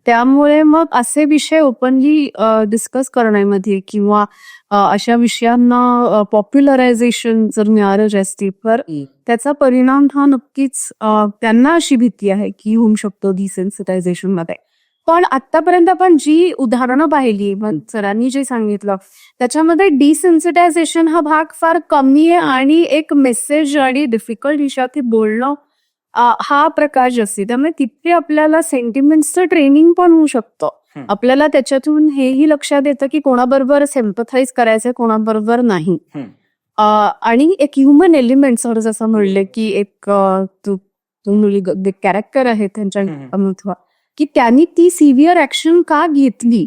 त्यामुळे मग असे विषय ओपनली डिस्कस करण्यामध्ये किंवा अशा विषयांना पॉप्युलरायझेशन जर मिळालं असतील तर त्याचा परिणाम हा नक्कीच त्यांना अशी भीती आहे की होऊ शकतो डिसेन्सिटायझेशन मध्ये. पण आतापर्यंत आपण जी उदाहरणं पाहिली, सरांनी जे सांगितलं त्याच्यामध्ये डिसेन्सिटायझेशन हा भाग फार कमी आहे आणि एक मेसेज आणि डिफिकल्ट विषयात बोलणं हा प्रकार जास्त. त्यामुळे तिथे आपल्याला सेंटिमेंट्सचं ट्रेनिंग पण होऊ शकतं. आपल्याला त्याच्यातून हेही लक्षात येतं की कोणाबरोबर सिम्पथाईज करायचंय, कोणाबरोबर नाही. आणि एक ह्युमन एलिमेंट सर जसं म्हणले की एक कॅरेक्टर आहे त्यांच्या की त्यांनी ती सिव्हिअर ऍक्शन का घेतली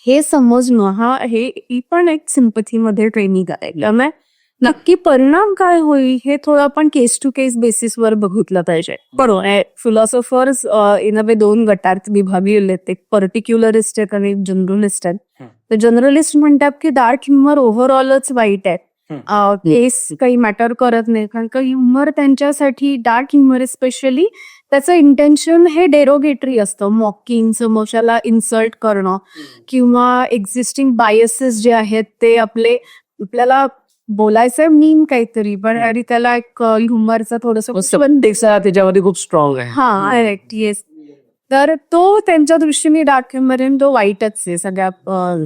हे समजणं ही पण एक सिम्पथीमध्ये ट्रेनिंग आहे. त्यामुळे नक्की परिणाम काय होईल हे थोडं आपण केस टू केस बेसिसवर बघितलं पाहिजे. बरोबर, फिलॉसॉफर्स इन अ वे दोन गटात विभागले, एक पर्टिक्युलरिस्ट आहेत आणि जनरलिस्ट आहेत. तर जनरलिस्ट म्हणतात की डार्क ह्युमर ओव्हरऑलच वाईट आहे, केस काही मॅटर करत नाही, कारण का ह्युमर त्यांच्यासाठी, डार्क ह्युमर स्पेशली त्याचं इंटेन्शन हे डेरोगेटरी असतं, मॉकिंग, समोरच्याला इन्सल्ट करणं किंवा एक्झिस्टिंग बायसेस जे आहेत ते आपल्याला बोलायचं मीन काहीतरी, पण आणि त्याला एक ह्युमरचा थोडंसं त्याच्यामध्ये खूप स्ट्रॉंग आहे. हा करेक्ट, येस. तर तो त्यांच्या दृष्टीने डार्क ह्युमर तो वाईटच आहे सगळ्या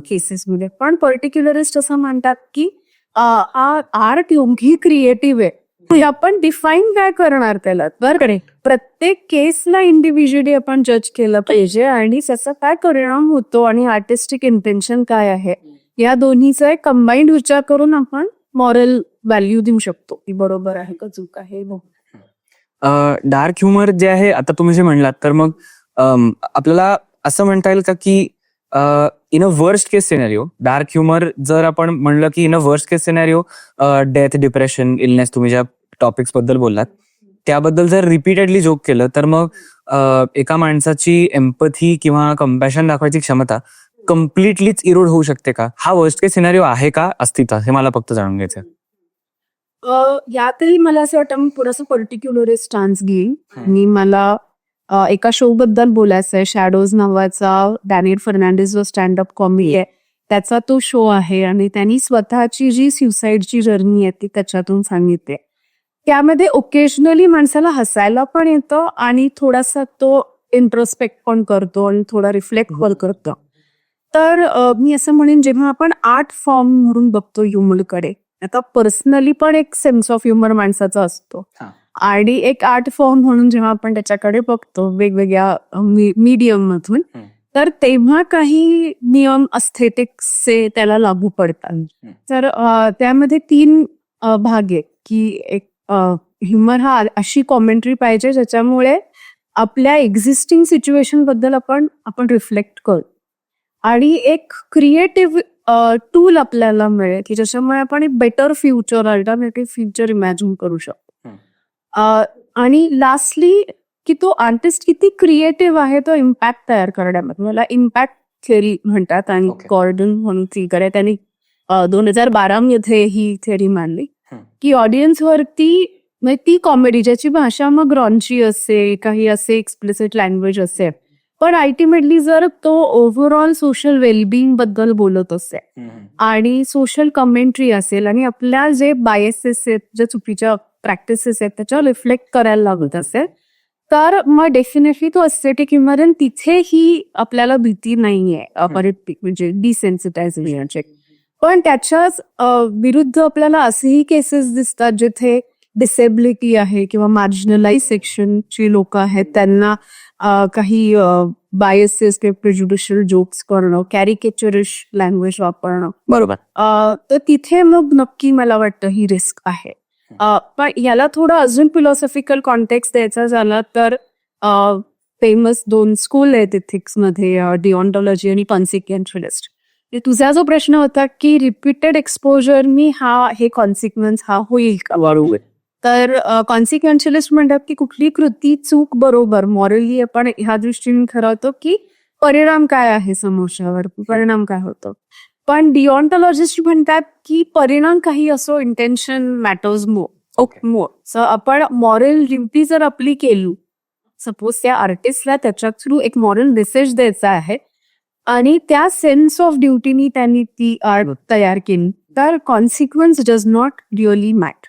केसेसमध्ये. पण पर्टिक्युलरिस्ट असं म्हणतात की आर्ट योग्य क्रिएटिव्ह आहे, आपण डिफाईन काय करणार त्याला. बरं, प्रत्येक केसला इंडिव्हिज्युअली आपण जज केलं पाहिजे आणि त्याचा काय परिणाम होतो आणि आर्टिस्टिक इंटेन्शन काय आहे या दोन्हीचा एक कंबाईंड विचार करून आपण मॉरल व्हॅल्यू देऊ शकतो की बरोबर आहे का चूक आहे. डार्क ह्युमर जे आहे, आता तुम्ही जे म्हणलात, तर मग आपल्याला असं म्हणता येईल का की in a worst case scenario dark humour जर आपण म्हणलं की in a worst case scenario death, depression, illness, तुम्ही ज्या टॉपिक्स बद्दल बोललात त्याबद्दल जर रिपीटेडली जोक केलं तर मग एका माणसाची एम्पथी किंवा कंपॅशन दाखवायची क्षमता कम्प्लिटलीच इरोड होऊ शकते का? हा वर्स्ट केस सिनेरिओ आहे का अस्तित्वात, हे मला फक्त जाणून घ्यायचं. यातही मला असं वाटतं मी पुढचं पर्टिक्युलर स्टान्स घेईन आणि मला एका शो बद्दल बोलायचं आहे. शॅडोज नावाचा डॅनियल फर्नांडिस जो स्टँडअप कॉमेडी आहे त्याचा तो शो आहे आणि त्यांनी स्वतःची जी सुसाईडची जर्नी आहे ती त्याच्यातून सांगितली. त्यामध्ये ओकेजनली माणसाला हसायला पण येतं आणि थोडासा तो इंट्रोस्पेक्ट पण करतो आणि थोडा रिफ्लेक्ट पण करतो. तर मी असं म्हणेन, जेव्हा आपण आर्ट फॉर्म म्हणून बघतो ह्युमरकडे, आता पर्सनली पण एक सेन्स ऑफ ह्युमर माणसाचा असतो आणि एक आर्ट फॉर्म म्हणून जेव्हा आपण त्याच्याकडे बघतो वेगवेगळ्या मीडियम मधून, तर तेव्हा काही नियम अस्थेटिक्सचे त्याला लागू पडतात. तर त्यामध्ये 3 भाग आहे की एक ह्युमर हा अशी कॉमेंट्री पाहिजे ज्याच्यामुळे आपल्या एक्झिस्टिंग सिच्युएशन बद्दल आपण रिफ्लेक्ट करतो आणि एक क्रिएटिव्ह टूल आपल्याला मिळेल की ज्याच्यामुळे आपण एक better future, alternative future imagine करू शकतो. आणि लास्टली की तो आर्टिस्ट किती क्रिएटिव्ह आहे तो इम्पॅक्ट तयार करण्यामध्ये. मला इम्पॅक्ट थेअरी म्हणतात आणि गॉर्डन म्हणून थिंकर आहे, त्यांनी 2012 मध्ये ही थेअरी मांडली की ऑडियन्सवरती म्हणजे ती कॉमेडी ज्याची भाषा मग रॉन्ची असे, काही असे एक्सप्लिसिट लँग्वेज असेल, पण अल्टिमेटली जर तो ओव्हरऑल सोशल वेलबिंग बद्दल बोलत असेल आणि सोशल कमेंट्री असेल आणि आपल्या जे बायसेस आहेत, ज्या चुकीच्या प्रॅक्टिसेस आहेत त्याच्यावर रिफ्लेक्ट करायला लागत असेल, तर मग डेफिनेटली तो एस्थेटिक ह्युमर, तिथेही आपल्याला भीती नाहीये म्हणजे डिसेन्सिटायझेशनची. पण त्याच्याच विरुद्ध आपल्याला असेही केसेस दिसतात जिथे डिसेबिलिटी आहे किंवा मार्जिनलाइज सेक्शनची लोक आहेत, त्यांना काही बायसेस किंवा प्रेज्युडिशियल जोक्स करणं, कॅरिकेचरिश लँग्वेज वापरणं, बरोबर, तर तिथे मग नक्की मला वाटतं ही रिस्क आहे. पण याला थोडं अजून फिलॉसॉफिकल कॉन्टेक्स्ट द्यायचा झाला तर फेमस 2 स्कूल आहेत इथिक्स मध्ये, डिओन्टॉलॉजी आणि कॉन्सिक्वेन्शियलिस्ट. तुझा जो प्रश्न होता की रिपीटेड एक्सपोजरनी हे कॉन्सिक्वेन्स होईल का, बरोबर. तर कॉन्सिक्वेन्शियलिस्ट म्हणतात की कुठली कृती चूक बरोबर मॉरली आपण ह्या दृष्टीने ठरवतो की परिणाम काय आहे समोरच्यावर, परिणाम काय होतो. पण डिओन्टॉलॉजिस्ट म्हणतात की परिणाम काही असो, इंटेन्शन मॅटर्स मोर. सो आपण मॉरल ड्युटी जर आपली केली, सपोज त्या आर्टिस्टला त्याच्या थ्रू एक मॉरल मेसेज द्यायचा आहे आणि त्या सेन्स ऑफ ड्युटीनी त्यांनी ती आर्ट तयार केली, तर consequence does not really matter.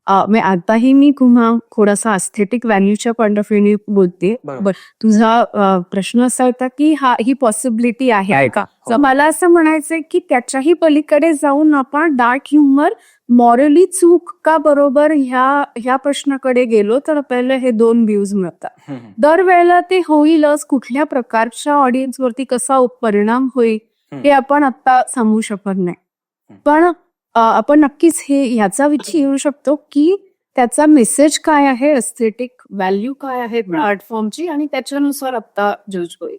आताही मी पुन्हा थोडासा अस्थेटिक व्हॅल्यूच्या पॉइंट ऑफ व्ह्यूने बोलते. तुझा प्रश्न असा होता की ही पॉसिबिलिटी आहे का. तर मला असं म्हणायचंय की त्याच्याही पलीकडे जाऊन आपण डार्क ह्युमर मॉरली चूक का बरोबर ह्या प्रश्नाकडे गेलो तर आपल्याला हे 2 व्ह्यूज मिळतात. दरवेळेला ते होईलच, कुठल्या प्रकारच्या ऑडियन्सवरती कसा परिणाम होईल हे आपण आता सांगू शकत नाही. पण आपण नक्कीच ह्याचा विचार येऊ शकतो की त्याचा मेसेज काय आहे, एस्थेटिक व्हॅल्यू काय आहे आर्ट फॉर्मची, आणि त्याच्यानुसार आता जज होईल.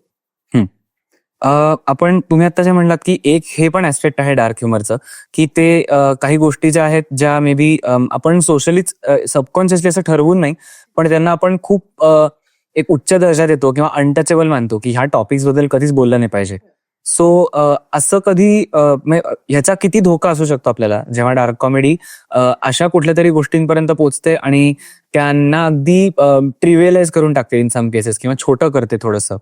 तुम्ही आता जे म्हणलात की एक हे पण ऍस्पेक्ट आहे डार्क ह्युमरचं की ते काही गोष्टी ज्या आहेत ज्या मे बी आपण सोशलीच सबकॉन्शियसली असं ठरवून नाही, पण त्यांना आपण खूप एक उच्च दर्जा देतो किंवा अनटचेबल मानतो की ह्या टॉपिक्स बद्दल कधीच बोललं नाही पाहिजे. सो असं कधी ह्याचा किती धोका असू शकतो आपल्याला जेव्हा डार्क कॉमेडी अशा कुठल्या तरी गोष्टींपर्यंत पोहोचते आणि त्यांना अगदी ट्रिव्हियलाइज करून टाकते इन सम केसेस किंवा छोटं करते थोडंसं,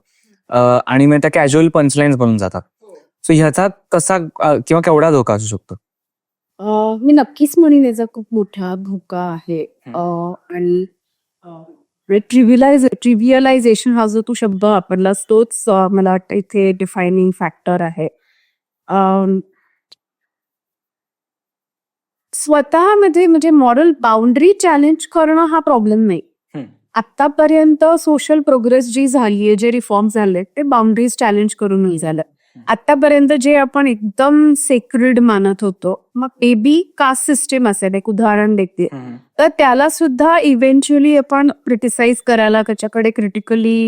आणि मग त्या कॅज्युअल पंचलाईन्स बनून जातात. सो ह्याचा कसा किंवा केवढा धोका असू शकतो? मी नक्कीच म्हणेन याचा खूप मोठा धोका आहे. आणि ट्रिव्हियलायझेशन हा जो तू शब्द वापरलास तोच मला वाटतं इथे डिफायनिंग फॅक्टर आहे. स्वतःमध्ये म्हणजे मॉरल बाउंड्री चॅलेंज करणं हा प्रॉब्लेम नाही. आतापर्यंत सोशल प्रोग्रेस जी झालीये, जे रिफॉर्म झाले ते बाउंड्रीज चॅलेंज करून नाही झालं. आतापर्यंत जे आपण एकदम सेक्रेड मानत होतो, मग बेबी कास्ट सिस्टीम असेल, एक उदाहरण देते, तर त्याला सुद्धा इव्हेंच्युअली आपण क्रिटिसाइज करायला, त्याच्याकडे क्रिटिकली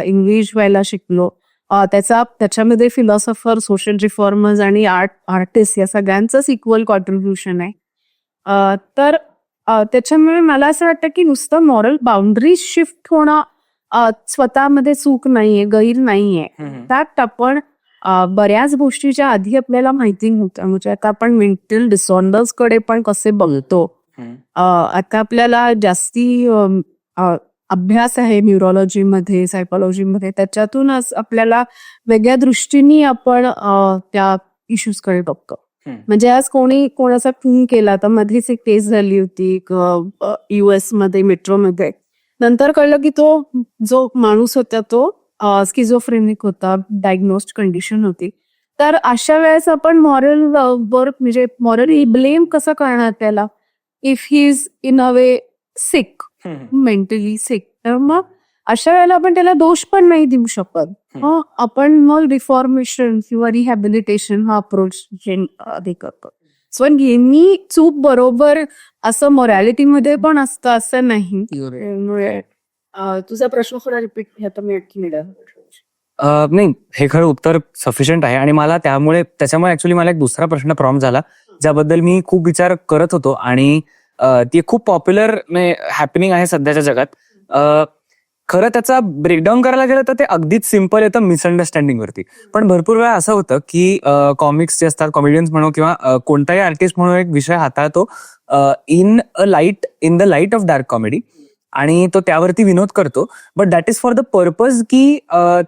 इंग्लिश व्हायला शिकलो. त्याच्यामध्ये फिलॉसॉफर, सोशल रिफॉर्मर्स आणि आर्टिस्ट या सगळ्यांचंच इक्वल कॉन्ट्रीब्युशन आहे. तर त्याच्यामुळे मला असं वाटतं की नुसतं मॉरल बाउंड्री शिफ्ट होणं स्वतःमध्ये चूक नाहीये, गैर नाहीये. त्यात आपण बऱ्याच गोष्टी ज्या आधी आपल्याला माहिती नव्हत्या, म्हणजे आता आपण मेंटल डिसऑर्डर्स कडे पण कसे बघतो, आता आपल्याला जास्ती अभ्यास आहे न्यूरोलॉजीमध्ये, सायकोलॉजीमध्ये, त्याच्यातूनच आपल्याला वेगळ्या दृष्टीने आपण त्या इश्यूज कडे बघतो. म्हणजे आज कोणाचा खून केला, तर मध्येच एक केस झाली होती US मध्ये, मेट्रोमध्ये. नंतर कळलं की तो जो माणूस होता तो स्किझोफ्रेनिक होता, डायग्नोस्ड कंडिशन होती. तर अशा वेळेस आपण म्हणजे मॉरली ब्लेम कसं करणार त्याला, if he is in a way sick, mentally sick. तर मग अशा वेळेला आपण त्याला दोष पण नाही देऊ शकत. आपण मग रिफॉर्मेशन किंवा रिहॅबिलिटेशन हा अप्रोच करतो. सो नेहमी चूक बरोबर असं मॉरॅलिटीमध्ये पण असतं असं नाही. तुझा प्रश्न थोडा रिपीट नाही, हे खरं उत्तर सफिशियंट आहे. आणि मला त्याच्यामुळे ऍक्च्युली मला एक दुसरा प्रश्न प्रॉम्प्ट झाला ज्याबद्दल मी खूप विचार करत होतो, आणि ती खूप पॉप्युलर हॅपनिंग आहे सध्याच्या जगात. खरं त्याचा ब्रेकडाऊन करायला गेलं तर ते अगदीच सिम्पल येतं मिसअंडरस्टँडिंग वरती. पण भरपूर वेळा असं होतं की कॉमिक्स जे असतात, कॉमेडियन्स म्हणू किंवा कोणताही आर्टिस्ट म्हणून एक विषय हाताळतो in the light of dark comedy, आणि तो त्यावरती विनोद करतो. But that is for the purpose की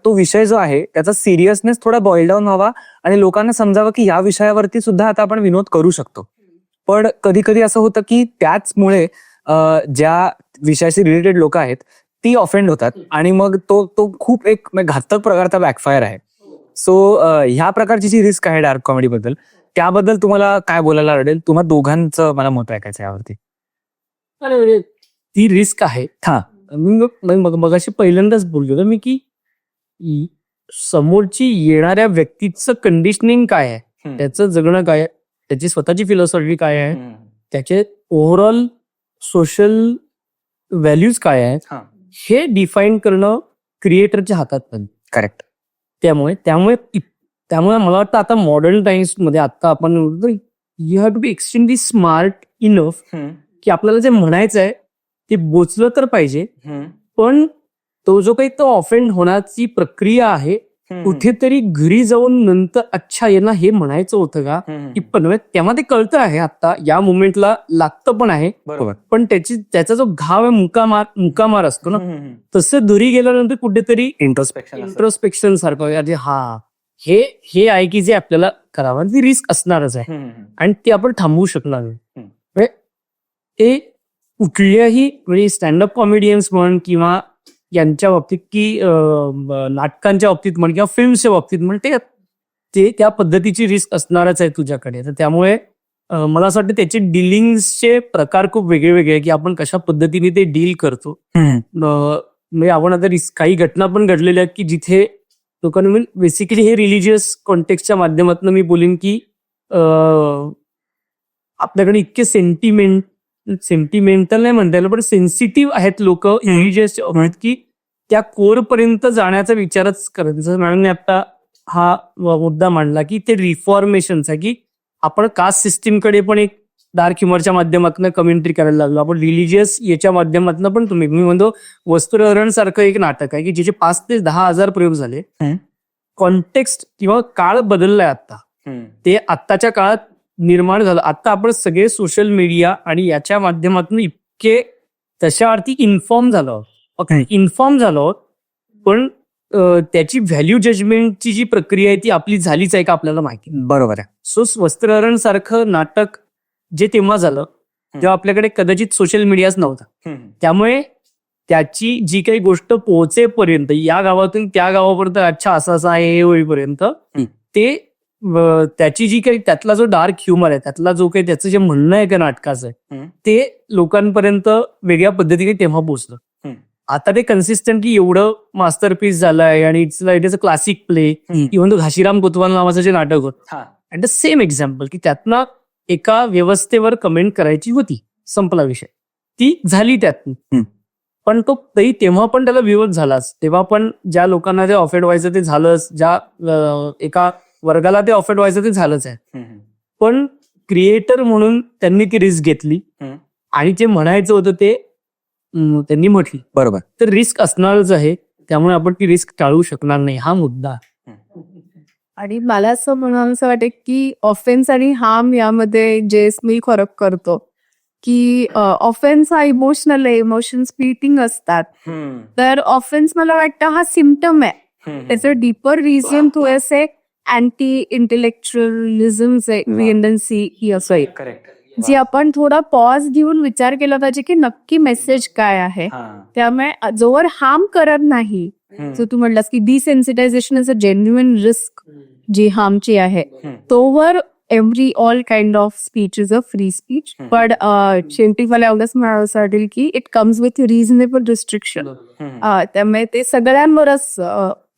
तो विषय जो आहे त्याचा सिरियसनेस थोडा बॉईल डाऊन व्हावा आणि लोकांना समजावं की या विषयावरती सुद्धा आता आपण विनोद करू शकतो. पण कधी कधी असं होतं की त्याचमुळे ज्या विषयाशी रिलेटेड लोक आहेत ती ऑफेंड होतात, आणि मग तो खूप एक घातक प्रकारचा बॅकफायर आहे. सो ह्या प्रकारची जी रिस्क आहे डार्क कॉमेडी बद्दल, त्याबद्दल तुम्हाला काय बोलायला आवडेल? तुम्हा दोघांचं मला मत ऐकायचं यावरती. ती रिस्क आहे. मग अशी पहिल्यांदाच बोललो मी की समोरची येणाऱ्या व्यक्तीचं कंडिशनिंग काय आहे, त्याचं जगणं काय आहे, त्याची स्वतःची फिलॉसॉफी काय आहे, त्याचे ओव्हरऑल सोशल व्हॅल्यूज काय आहेत हा. हे डिफाईन करणं क्रिएटरच्या हातात नाही. करेक्ट. त्यामुळे त्यामुळे त्यामुळे मला वाटतं आता मॉडर्न टाइम्स मध्ये आता आपण you have to be extremely smart enough की आपल्याला जे म्हणायचं आहे ते बोचलं तर पाहिजे, पण तो जो काही तो ऑफेंड होण्याची प्रक्रिया आहे कुठेतरी घरी जाऊन नंतर अच्छा यांना हे म्हणायचं होतं का की पण तेव्हा ते कळतं आहे, आता या मुमेंटला लागतं पण आहे, बरोबर. पण त्याचा जो घाव आहे मुकामार असतो ना, तसं घरी गेल्यानंतर कुठेतरी इंट्रोस्पेक्शन सारखं अरे हा हे आहे की जे आपल्याला करावं, ती रिस्क असणारच आहे आणि ते आपण थांबवू शकणार नाही. ते कुठल्याही म्हणजे स्टँडअप कॉमेडियन्स म्हण किंवा यांच्या बाबतीत की नाटकांच्या बाबतीत म्हण किंवा फिल्मच्या बाबतीत म्हण ते त्या पद्धतीची रिस्क असणारच आहे तुझ्याकडे. तर त्यामुळे मला असं वाटतं त्याचे डिलिंगचे प्रकार खूप वेगळे वेगळे की आपण कशा पद्धतीने ते डील करतो. म्हणजे आपण आता काही घटना पण घडलेल्या आहेत की जिथे लोकांनी बेसिकली हे रिलिजियस कॉन्टेक्स्टच्या माध्यमातून मी बोलीन की आपल्याकडे इतके सेंटिमेंटल नाही म्हणता येईल पण सेन्सिटिव्ह आहेत लोक रिलिजियस की त्या कोर पर्यंत जाण्याचा विचारच करत. जसं मॅडमने आता हा मुद्दा मांडला की ते रिफॉर्मेशनचा की आपण कास्ट सिस्टीमकडे पण एक डार्क ह्युमरच्या माध्यमातून कमेंट्री करायला लागलो, आपण रिलिजियस याच्या माध्यमातून पण मी म्हणतो वस्त्रहरण सारखं एक नाटक आहे की ज्याचे 5 ते 10,000 प्रयोग झाले. कॉन्टेक्स्ट किंवा काळ बदललाय आता, ते आत्ताच्या काळात निर्माण झालं. आता आपण सगळे सोशल मीडिया आणि याच्या माध्यमातून इतके तशावरती इन्फॉर्म झालो पण त्याची व्हॅल्यू जजमेंटची जी प्रक्रिया आहे ती आपली झालीच आहे का आपल्याला माहिती. बरोबर आहे. सो वस्त्रहरण सारखं नाटक जे तेव्हा झालं तेव्हा आपल्याकडे कदाचित सोशल मीडियाच नव्हता, त्यामुळे त्याची जी काही गोष्ट पोहोचेपर्यंत या गावातून त्या गावापर्यंत अच्छा असं आहे हे होईपर्यंत ते त्याची जी काही त्यातला जो डार्क ह्युमर आहे त्यातला जो काही त्याचं जे म्हणणं आहे का नाटकाचं आहे ते लोकांपर्यंत वेगळ्या पद्धतीने तेव्हा पोहोचलं. आता ते कन्सिस्टंटली एवढं मास्टरपीस झालंय आणि it is a classic play. Even तो घाशीराम कोतवाल नावाचं जे नाटक होतं अँड द सेम एक्झाम्पल की त्यातनं एका व्यवस्थेवर कमेंट करायची होती, संपला विषय, ती झाली त्यातून. पण तो तेव्हा पण त्याला विरोध झालाच, तेव्हा पण ज्या लोकांना ते ऑफेंड व्हायचं ते झालंच, ज्या एका वर्गाला ते ऑफेंड व्हायचं ते झालंच आहे. पण क्रिएटर म्हणून त्यांनी ती रिस्क घेतली आणि जे म्हणायचं होतं ते त्यांनी म्हटली. बरोबर. तर रिस्क असणारच आहे, त्यामुळे आपण ती रिस्क टाळू शकणार नाही, हा मुद्दा. आणि मला असं म्हणावंसं वाटतं की ऑफेन्स आणि हार्म यामध्ये जे मी फरक करतो की ऑफेन्स हा इमोशनल आहे, इमोशन्स स्पीटिंग असतात, तर ऑफेन्स मला वाटतं हा सिम्पटम आहे, त्याचं डीपर रिझन तो असे अँटी इंटेलेक्च्युअलिझम टेंडन्सी ही असं आहे जी आपण थोडा पॉज घेऊन विचार केला पाहिजे की नक्की मेसेज काय आहे. त्यामुळे जोवर हार्म करत नाही, जो तू म्हटलास की डिसेन्सिटायझेशन इज अ जेन्युइन रिस्क जी हार्मची आहे, तोवर all kind of speech is a free speech. पण शेवटी मला एवढंच म्हणावंसं वाटेल की it comes with reasonable restriction. त्यामुळे ते सगळ्यांवरच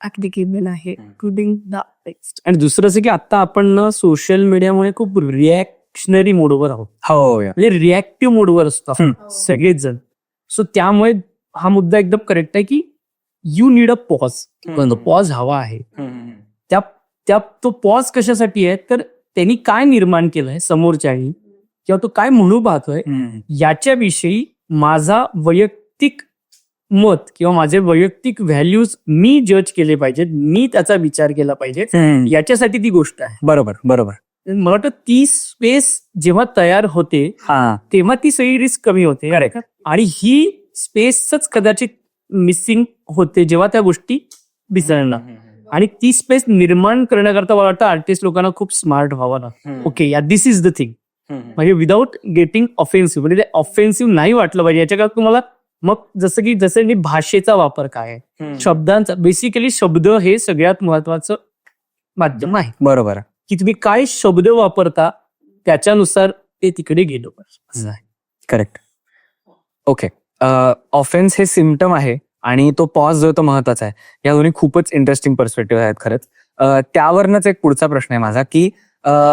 ऍप्लिकेबल आहे, इन्क्लुडिंग द टेक्स्ट. आणि दुसरं असं की आता आपण सोशल मीडियामुळे खूप रिॲक्शनरी मोडवर आहोत, म्हणजे रिॲक्टिव्ह मोडवर असतो सगळेच जण. सो त्यामुळे हा मुद्दा एकदम करेक्ट आहे की यू नीड अ पॉज हवा आहे. त्या तो पॉज कशासाठी आहे तर त्यांनी काय निर्माण केलंय समोरच्याही किंवा तो काय म्हणू पाहतोय याच्याविषयी माझा वैयक्तिक मत किंवा माझे वैयक्तिक व्हॅल्यूज मी जज केले पाहिजेत, मी त्याचा विचार केला पाहिजे, याच्यासाठी ती गोष्ट आहे. बरोबर बरोबर. मला वाटतं ती स्पेस जेव्हा तयार होते तेव्हा ती सगळी रिस्क कमी होते. आणि ही स्पेसच कदाचित मिसिंग होते जेव्हा त्या गोष्टी दिसणार. आणि ती स्पेस निर्माण करण्याकरता मला वाटतं आर्टिस्ट लोकांना खूप स्मार्ट व्हावं लागतं. ओके या दिस इज द थिंग, म्हणजे विदाउट गेटिंग ऑफेन्सिव्ह, म्हणजे ते ऑफेन्सिव्ह नाही वाटलं पाहिजे. याच्या काळात तुम्हाला मग जसं भाषेचा वापर काय आहे, शब्दांचा, बेसिकली शब्द हे सगळ्यात महत्वाचं माध्यम आहे. बरोबर. की तुम्ही काय शब्द वापरता त्याच्यानुसार ते तिकडे गेलो पाहिजे. करेक्ट. ओके. ऑफेन्स हे सिम्पटम आहे आणि तो पॉज जो तो महत्वाचा आहे. या दोन्ही खूपच इंटरेस्टिंग पर्स्पेक्टिव्ह आहेत खरंच. त्यावरनच एक पुढचा प्रश्न आहे माझा की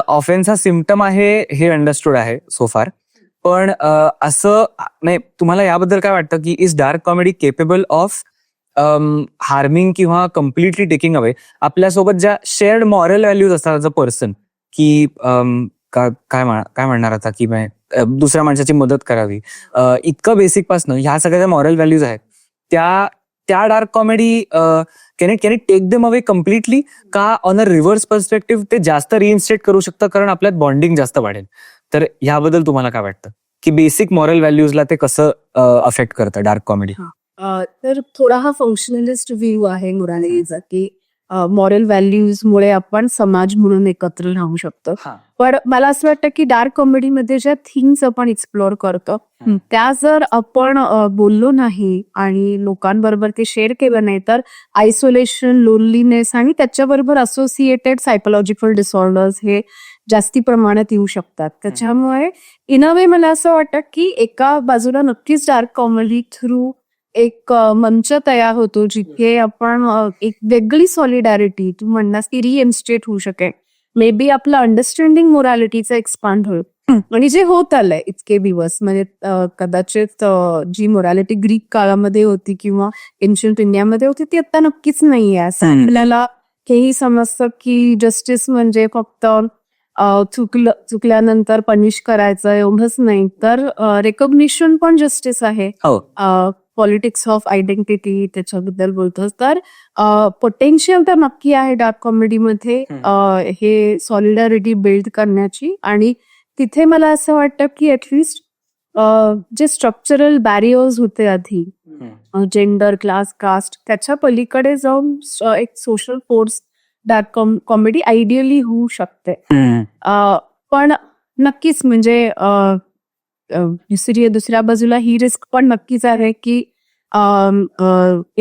ऑफेन्स हा सिम्पटम आहे हे अंडरस्टूड आहे सो फार, पण असं नाही, तुम्हाला याबद्दल काय वाटतं की is dark comedy capable of harming किंवा कम्प्लिटली टेकिंग अवे आपल्यासोबत ज्या शेअर्ड मॉरल व्हॅल्यूज असतात ॲज अ पर्सन, की काय म्हणणार आता की दुसऱ्या माणसाची मदत करावी, इतकं बेसिक पासनं ह्या सगळ्या ज्या मॉरल व्हॅल्यूज आहेत त्या dark comedy can it take them away completely, का ऑन अ रिव्हर्स पर्स्पेक्टिव्ह ते जास्त रिइन्स्टेट करू शकतं कारण आपल्यात बॉन्डिंग जास्त वाढेल? तर ह्याबद्दल तुम्हाला काय वाटतं की बेसिक मॉरल व्हॅल्यूजला ते कसं अफेक्ट करतं डार्क कॉमेडी? तर थोडा हा फंक्शनलिस्ट व्ह्यू आहे मुरारीचा, की मॉरल व्हॅल्यूज मुळे आपण समाज म्हणून एकत्र राहू शकतो. पण मला असं वाटतं की डार्क कॉमेडीमध्ये ज्या थिंग्स आपण एक्सप्लोअर करतो त्या जर आपण बोललो नाही आणि लोकांबरोबर ते शेअर केलं नाही तर आयसोलेशन, लोनलीनेस आणि त्याच्याबरोबर असोसिएटेड सायकोलॉजिकल डिसऑर्डर्स हे जास्ती प्रमाणात येऊ शकतात. त्याच्यामुळे इन अ वे मला असं वाटतं की एका बाजूला नक्कीच डार्क कॉमेडी थ्रू एक मंच तयार होतो जिथे आपण एक वेगळी सॉलिडॅरिटी, तू म्हणलास की रिइन्स्टेट होऊ शकेल. मे बी आपलं अंडरस्टँडिंग मोरॅलिटीचं एक्सपांड होईल. आणि जे होत आलंय इतके दिवस, म्हणजे कदाचित जी मोरॅलिटी ग्रीक काळामध्ये होती किंवा एन्शियंट इंडियामध्ये होती ती आता नक्कीच नाहीये. असं आपल्याला हेही समजतं की जस्टिस म्हणजे फक्त चुकल्यानंतर पनिश करायचं एवढंच नाही, तर रेकॉग्निशन पण जस्टिस आहे. पॉलिटिक्स ऑफ आयडेंटिटी त्याच्याबद्दल बोलतोस तर पोटेन्शियल तर नक्की आहे डार्क कॉमेडीमध्ये हे सॉलिडॅरिटी बिल्ड करण्याची. आणि तिथे मला असं वाटतं की ऍटलिस्ट जे स्ट्रक्चरल बॅरियर्स होते आधी, जेंडर, क्लास, कास्ट, त्याच्या पलीकडे जाऊन एक social force dark comedy ideally होऊ शकते. पण नक्कीच म्हणजे दुसऱ्या बाजूला ही रिस्क पण नक्कीच आहे की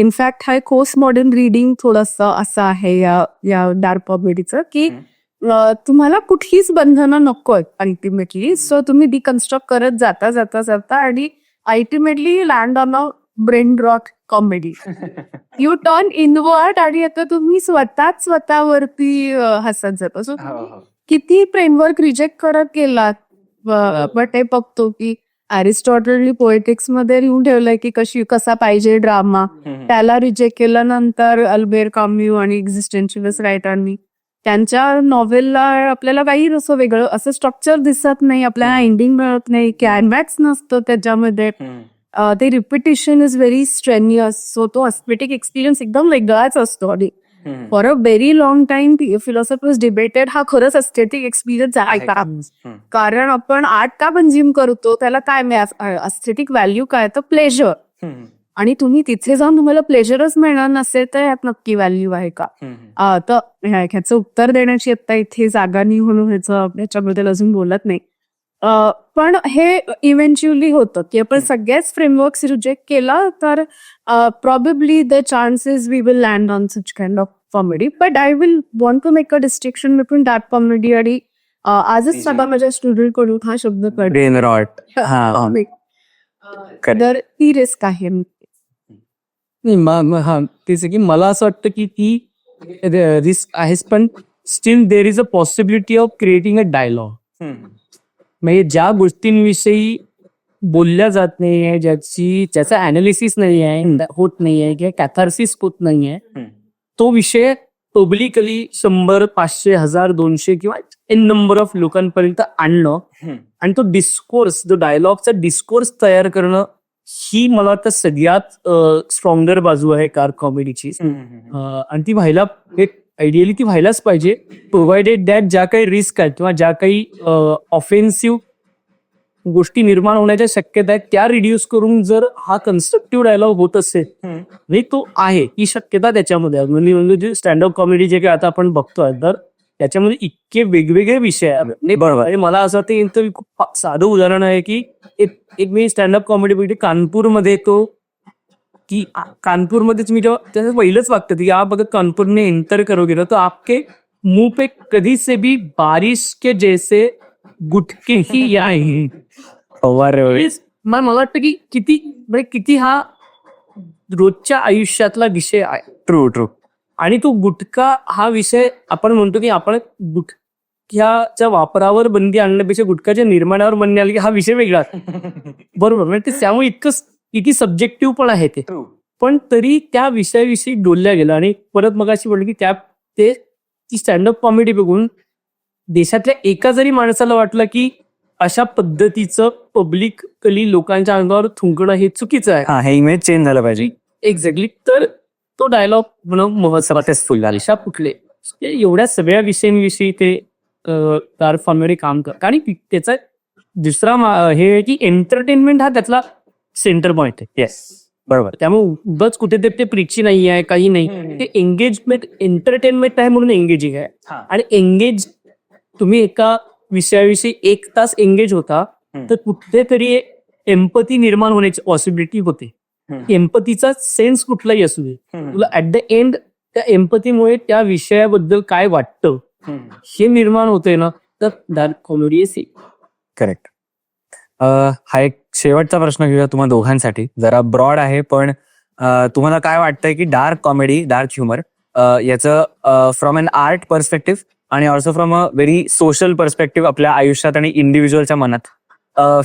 इनफॅक्ट हा पोस्ट मॉडर्न रिडिंग थोडंसं असं आहे या डार्क कॉमेडीचं की तुम्हाला कुठलीच बंधनं नको आहेत अल्टिमेटली. सो तुम्ही डिकन्स्ट्रक्ट करत जाता आणि ultimately land on a brain rot comedy. You turn inward आणि आता तुम्ही स्वतःवरती हसत जाता. सो किती फ्रेमवर्क रिजेक्ट करत गेलात, बट हे बघतो की अरिस्टॉटलनी पोएटिक्स मध्ये लिहून ठेवलंय की कसा पाहिजे ड्रामा, त्याला रिजेक्ट केल्यानंतर अल्बेर काम्यू आणि एक्झिस्टेन्शियलिस्ट रायटरांनी त्यांच्या नॉव्हेलला आपल्याला काही असं वेगळं असं स्ट्रक्चर दिसत नाही, आपल्याला एंडिंग मिळत नाही, क्लायमॅक्स नसतं त्याच्यामध्ये, ते रिपिटेशन इज व्हेरी स्ट्रेन्युअस. सो तो एस्थेटिक एक्सपिरियन्स एकदम वेगळाच असतो. आणि for a very long time philosophers debated हा खरंच एस्थेटिक एक्सपिरियन्स आहे का, कारण आपण आर्ट का कंझ्युम करतो, त्याला काय एस्थेटिक व्हॅल्यू काय, तर प्लेजर. आणि तुम्ही तिथे जाऊन तुम्हाला प्लेजरच मिळणार नसेल तर ह्यात नक्की व्हॅल्यू आहे का. तर ह्याचं उत्तर देण्याची आता इथे जागा नाही म्हणून ह्याच्याबद्दल अजून बोलत नाही. पण हे इव्हेंच्युअली होतं की आपण सगळ्याच फ्रेमवर्क्स रिजेक्ट केला तर probably the chances we will land on such kind of comedy. But I will want to make a distinction between dark comedy आणि आजच सगळा माझ्या स्टुडंट कडून हा शब्द कळतो, तर ती रिस्क आहे. हा तेच की मला असं वाटतं की ती रिस्क आहेच, पण still there is a possibility of creating a dialogue. म्हणजे ज्या गोष्टींविषयी बोलल्या जात नाहीये, ज्याचा अनालिसिस नाही आहे, होत नाहीये किंवा कॅथार्सिस होत नाहीये, तो विषय पब्लिकली 100, 500, 1000, 200 किंवा एन नंबर ऑफ लोकांपर्यंत आणणं आणि तो डिस्कोर्स, जो डायलॉगचा डिस्कोर्स तयार करणं, ही मला वाटतं सगळ्यात स्ट्रॉंगर बाजू आहे डार्क कॉमेडीची. आणि ती व्हायला आयडियली ती व्हायलाच पाहिजे, प्रोव्हाइडेड दॅट ज्या काही रिस्क आहेत किंवा ज्या काही ऑफेन्सिव्ह गोष्टी निर्माण होण्याच्या शक्यता आहेत त्या रिड्यूस करून जर हा कन्स्ट्रक्टिव्ह डायलॉग होत असेल, नाही तो आहे ही शक्यता त्याच्यामध्ये. म्हणजे जे स्टँडअप कॉमेडी जे काही आता आपण बघतोय तर त्याच्यामध्ये इतके वेगवेगळे विषय आहेत. बरोबर, मला असं वाटतं खूप साधं उदाहरण आहे की एक मी स्टँडअप कॉमेडी बघितली कानपूरमध्ये, तो की कानपूरमध्ये तुम्ही जेव्हा त्याचं पहिलंच वागतं की आप अगर कानपुर में एंटर करोगे ना तो आपके मुंह पे कधी से भी बारिश के जैसे गुटके ही आए. मला वाटतं की किती हा रोजच्या आयुष्यातला विषय आहे. ट्रू. आणि तो गुटखा हा विषय आपण म्हणतो की आपण गुटख्याच्या वापरावर बंदी आणण्यापेक्षा गुटख्याच्या निर्माणावर बंदी आणली की हा विषय वेगळा. बरोबर, म्हणजे त्यामुळे किती सब्जेक्टिव्ह पण आहे ते, पण तरी त्या विषयाविषयी बोलल्या गेलं. आणि परत मग अशी म्हटलं की ती स्टँडअप कॉमेडी बघून देशातल्या एका जरी माणसाला वाटलं की अशा पद्धतीचं पब्लिकली लोकांच्या अंगावर थुंकणं हे चुकीचं आहे, हे इमेज चेंज झालं पाहिजे. एक्झॅक्टली, तर तो डायलॉग म्हणून सक्सेसफुल झाली. अशा कुठले एवढ्या सगळ्या विषयांविषयी ते डार्क कॉमेडी काम करतात. आणि त्याचा दुसरा हे आहे की एंटरटेनमेंट हा त्यातला सेंटर पॉइंट आहे. येस, बरोबर. त्यामुळे उगाच कुठे ते प्रीची नाही आहे, काही नाही. ते एंगेजमेंट, एंटरटेनमेंट आहे म्हणून एंगेजिंग आहे. आणि एंगेज तुम्ही एका विषयाविषयी 1 तास एंगेज होता तर कुठेतरी एम्पथी निर्माण होण्याची पॉसिबिलिटी होते. एम्पथीचा सेन्स कुठलाही असू दे, तुला ऍट द एंड त्या एम्पथीमुळे त्या विषयाबद्दल काय वाटतं हे निर्माण होतंय ना, तर डार्क कॉमेडी इज करेक्ट. हा एक शेवटचा प्रश्न घेऊया तुम्हा दोघांसाठी, जरा ब्रॉड आहे, पण तुम्हाला काय वाटतंय की डार्क कॉमेडी, डार्क ह्युमर याचं फ्रॉम एन आर्ट पर्स्पेक्टिव्ह आणि also from a very social perspective आपल्या आयुष्यात आणि इंडिव्हिज्युअलच्या मनात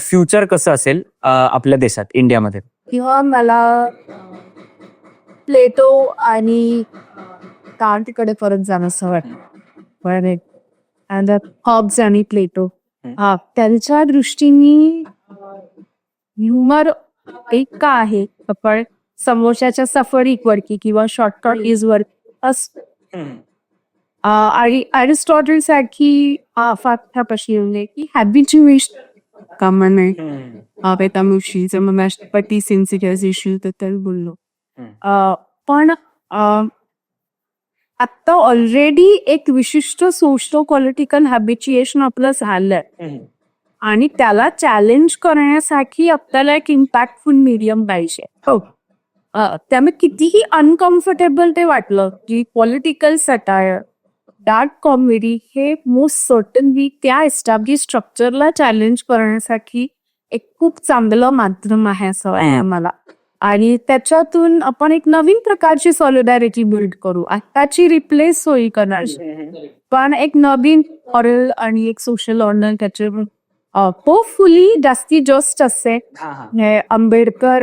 फ्युचर कसं असेल आपल्या देशात, इंडियामध्ये? किंवा मला प्लेटो आणि कांटकडे परत जाणं असं वाटतं. हॉब्स आणि प्लेटो, त्यांच्या दृष्टीने ह्युमर एक का आहे, आपण समोरच्याच्या सफरिंगवरती किंवा शॉर्टकट इज वर आणि अरिस्टॉटल सारखी फारशी की हॅबिच्युएशन कमन पटी सेन्सिटिव्ह इश्यू तर बोललो. पण आता ऑलरेडी एक विशिष्ट सोशो पॉलिटिकल हॅबिच्युएशन आपलं झालंय आणि त्याला चॅलेंज करण्यासाठी आपल्याला एक इम्पॅक्टफुल मीडियम पाहिजे. त्यामुळे कितीही अनकम्फर्टेबल ते वाटलं की पॉलिटिकल सटायर, डार्क कॉमेडी हे मोस्ट सर्टनली त्या एस्टॅब्लिश स्ट्रक्चरला चॅलेंज करण्यासाठी एक खूप चांगलं माध्यम आहे असं वाटतं मला. आणि त्याच्यातून आपण एक नवीन प्रकारची सॉलिडॅरिटी बिल्ड करू. आताची रिप्लेस होई करणार, पण एक नवीन ऑरल आणि एक सोशल ऑर्डर त्याचे होपफुली जास्तीत जास्त असे. आंबेडकर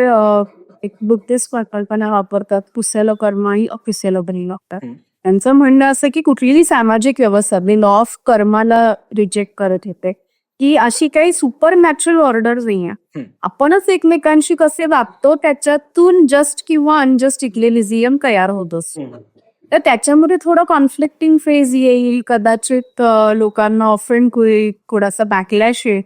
एक बुद्धिस्ट कल्पना वापरतात, पुसेलो कर्म आणि अपुसेलो बनी लागतात. त्यांचं म्हणणं असं की कुठलीही सामाजिक व्यवस्था लॉ ऑफ कर्माला रिजेक्ट करत होते, की अशी काही सुपर नॅचरल ऑर्डर नाहीये. आपणच एकमेकांशी कसे वागतो त्याच्यातून जस्ट किंवा अनजस्ट इक्लेलिझियम तयार होत असतो. तर त्याच्यामध्ये थोडं कॉन्फ्लिक्टिंग फेज येईल, कदाचित लोकांना ऑफेंड होईल, थोडासा बॅकलॅश येईल,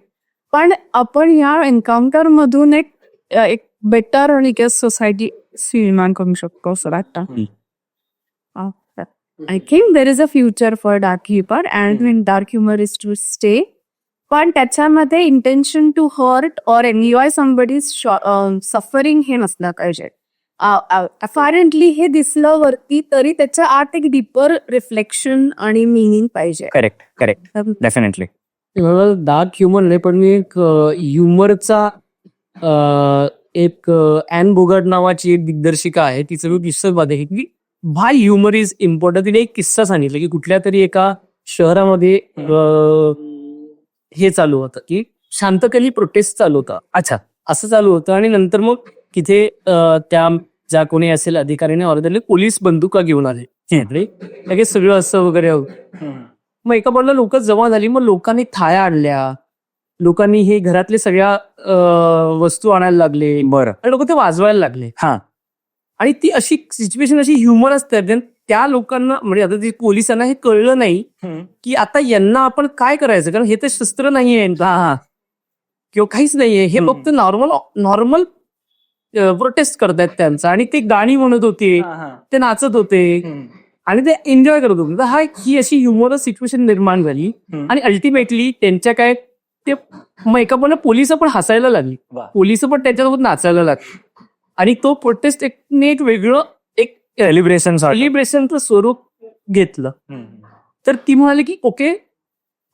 पण आपण या एन्काउंटर मधून एक बेटर आणि गेस्ट सोसायटी निर्माण करू शकतो असं वाटतं. I think there is a future for dark humor and when dark humor is to stay. पण त्याच्यामध्ये intention to hurt or enjoy somebody's suffering हे नसलं पाहिजे. अफॅरंटली हे दिसलं वरती तरी त्याच्या आत एक डीपर रिफ्लेक्शन आणि मिनिंग पाहिजे. Correct correct, definitely. Dark humour नाही, पण मी एक ह्युमरचा एक ॲन बोगार्ट नावाची एक दिग्दर्शिका आहे, तिचं मी किस्सामध्ये की व्हाय ह्युमर इज इम्पॉर्टंट. तिने एक किस्सा सांगितलं की कुठल्या तरी एका शहरामध्ये हे चालू होतं की शांततेने प्रोटेस्ट चालू होता. अच्छा, असं चालू होतं. आणि नंतर मग तिथे त्या ज्या कोणी असेल अधिकाऱ्याने ऑर्डरले पोलीस बंदुका घेऊन आले. लगेच सगळं असं वगैरे. मग एका बाजूला लोक जमा झाली, मग लोकांनी थाळ्या आणल्या, लोकांनी हे घरातले सगळ्या वस्तू आणायला लागले. बरं. आणि लोक ते वाजवायला लागले. हा, आणि ती अशी सिच्युएशन अशी ह्युमर असते. त्या लोकांना म्हणजे आता ती पोलिसांना हे कळलं नाही की आता यांना आपण काय करायचं, कारण हे तर शस्त्र नाहीये किंवा काहीच नाहीये, हे फक्त नॉर्मल प्रोटेस्ट करतायत त्यांचा. आणि ते गाणी म्हणत होते, ते नाचत होते आणि ते एन्जॉय करत होते. ही अशी ह्युमरस सिच्युएशन निर्माण झाली. आणि अल्टिमेटली त्यांच्या काय ते मग एका पण पोलिस पण हसायला लागली, पोलिस पण त्याच्यासोबत नाचायला लागली. आणि तो प्रोटेस्ट एक नेट वेगळं एक सेलिब्रेशनचं स्वरूप घेतलं. तर ती म्हणाली की ओके,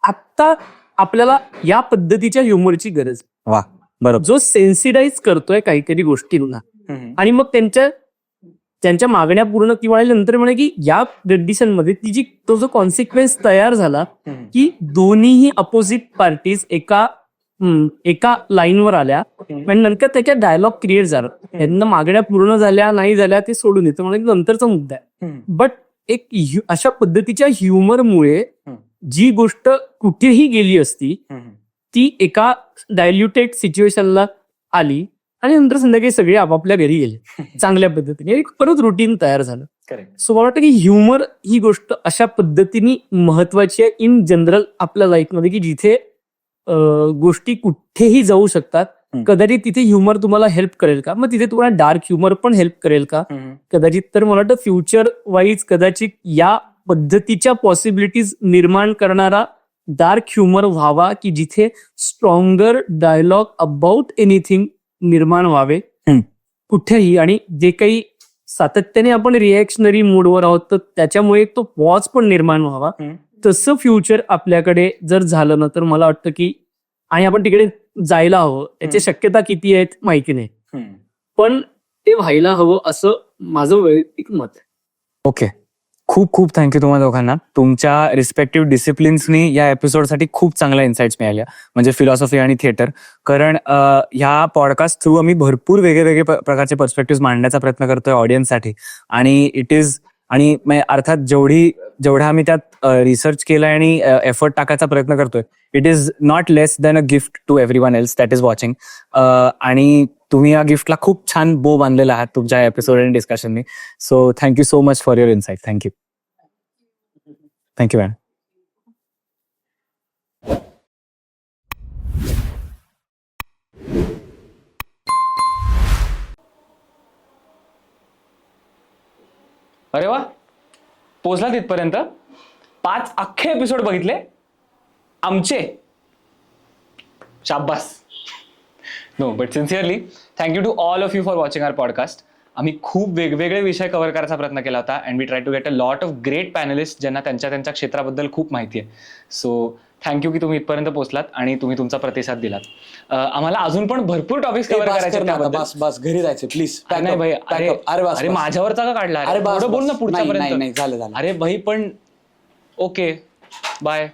आता आपल्याला या पद्धतीच्या ह्युमरची गरज. वा, बरोबर. जो सेन्सिटाईज करतोय काहीतरी गोष्टींना आणि मग त्यांच्या त्यांच्या मागण्या पूर्ण केल्यानंतर म्हणे की या मध्ये ती जी तो जो कॉन्सिक्वेन्स तयार झाला की दोन्हीही अपोजिट पार्टीज एका लाईनवर आल्या आणि नंतर त्याच्या डायलॉग क्रिएट झाला. यांना मागण्या पूर्ण झाल्या नाही झाल्या ते सोडून येतं म्हणजे नंतरचा मुद्दा आहे. बट एक अशा पद्धतीच्या ह्युमरमुळे जी गोष्ट कुठेही गेली असती ती एका डायल्युटेड सिच्युएशनला आली आणि नंतर संध्याकाळी सगळे आपापल्या घरी गेले चांगल्या पद्धतीने. एक परत रुटीन तयार झालं. सो मला वाटतं की ह्युमर ही गोष्ट अशा पद्धतीने महत्वाची आहे इन जनरल आपल्या लाईफमध्ये की जिथे गोष्टी कुठेही जाऊ शकतात. कदाचित तिथे ह्युमर तुम्हाला हेल्प करेल का, मग तिथे तुम्हाला डार्क ह्युमर पण हेल्प करेल का कदाचित. तर मला वाटतं फ्युचर वाईज कदाचित या पद्धतीच्या पॉसिबिलिटीज निर्माण करणारा डार्क ह्युमर व्हावा की जिथे स्ट्रॉंगर डायलॉग अबाउट एनिथिंग निर्माण व्हावे कुठेही. आणि जे काही सातत्याने आपण रिॲक्शनरी मूडवर आहोत तर त्याच्यामुळे तो पॉज पण निर्माण व्हावा. तसं फ्युचर आपल्याकडे जर झालं ना तर मला वाटतं की आणि आपण तिकडे जायला हवं. याची शक्यता किती आहेत माहिती नाही पण ते व्हायला हवं असं माझं वैयक्तिक मत आहे. ओके, खूप खूप थँक्यू तुम्हा दोघांना. तुमच्या रिस्पेक्टिव्ह डिसिप्लिन्सनी या एपिसोडसाठी खूप चांगल्या इन्साइट्स मिळाल्या म्हणजे फिलॉसॉफी आणि थिएटर. कारण ह्या पॉडकास्ट थ्रू आम्ही भरपूर वेगळे प्रकारचे पर्स्पेक्टिव्ह मांडण्याचा प्रयत्न करतोय ऑडियन्ससाठी. आणि इट इज आणि अर्थात जेवढा आम्ही त्यात रिसर्च केलाय आणि एफर्ट टाकायचा प्रयत्न करतोय it is not less than a gift to everyone else that is watching. आणि तुम्ही या गिफ्टला खूप छान बो बांधलेला आहात तुमच्या एपिसोड आणि डिस्कशननी. So thank you so much for your insight. Thank you madam. अरे वा, पोचला तिथपर्यंत. 5 अख्खे एपिसोड बघितले आमचे. शाब्बास. No but sincerely thank you to all of you for watching our podcast. आम्ही खूप वेगवेगळे विषय कव्हर करायचा प्रयत्न केला होता and we try to get a lot of great panelist ज्यांना त्यांच्या क्षेत्राबद्दल खूप माहिती आहे. सो थँक्यू की तुम्ही इथपर्यंत पोहोचलात आणि तुम्ही तुमचा प्रतिसाद दिलात. आम्हाला अजून पण भरपूर टॉपिक्स कव्हर करायचे. बस घरी जायचं प्लीज. नाही भाई, अरे माझ्यावरचा का काढला? अरे बोल ना पुढच्यापर्यंत. झालं. अरे भाई पण ओके बाय.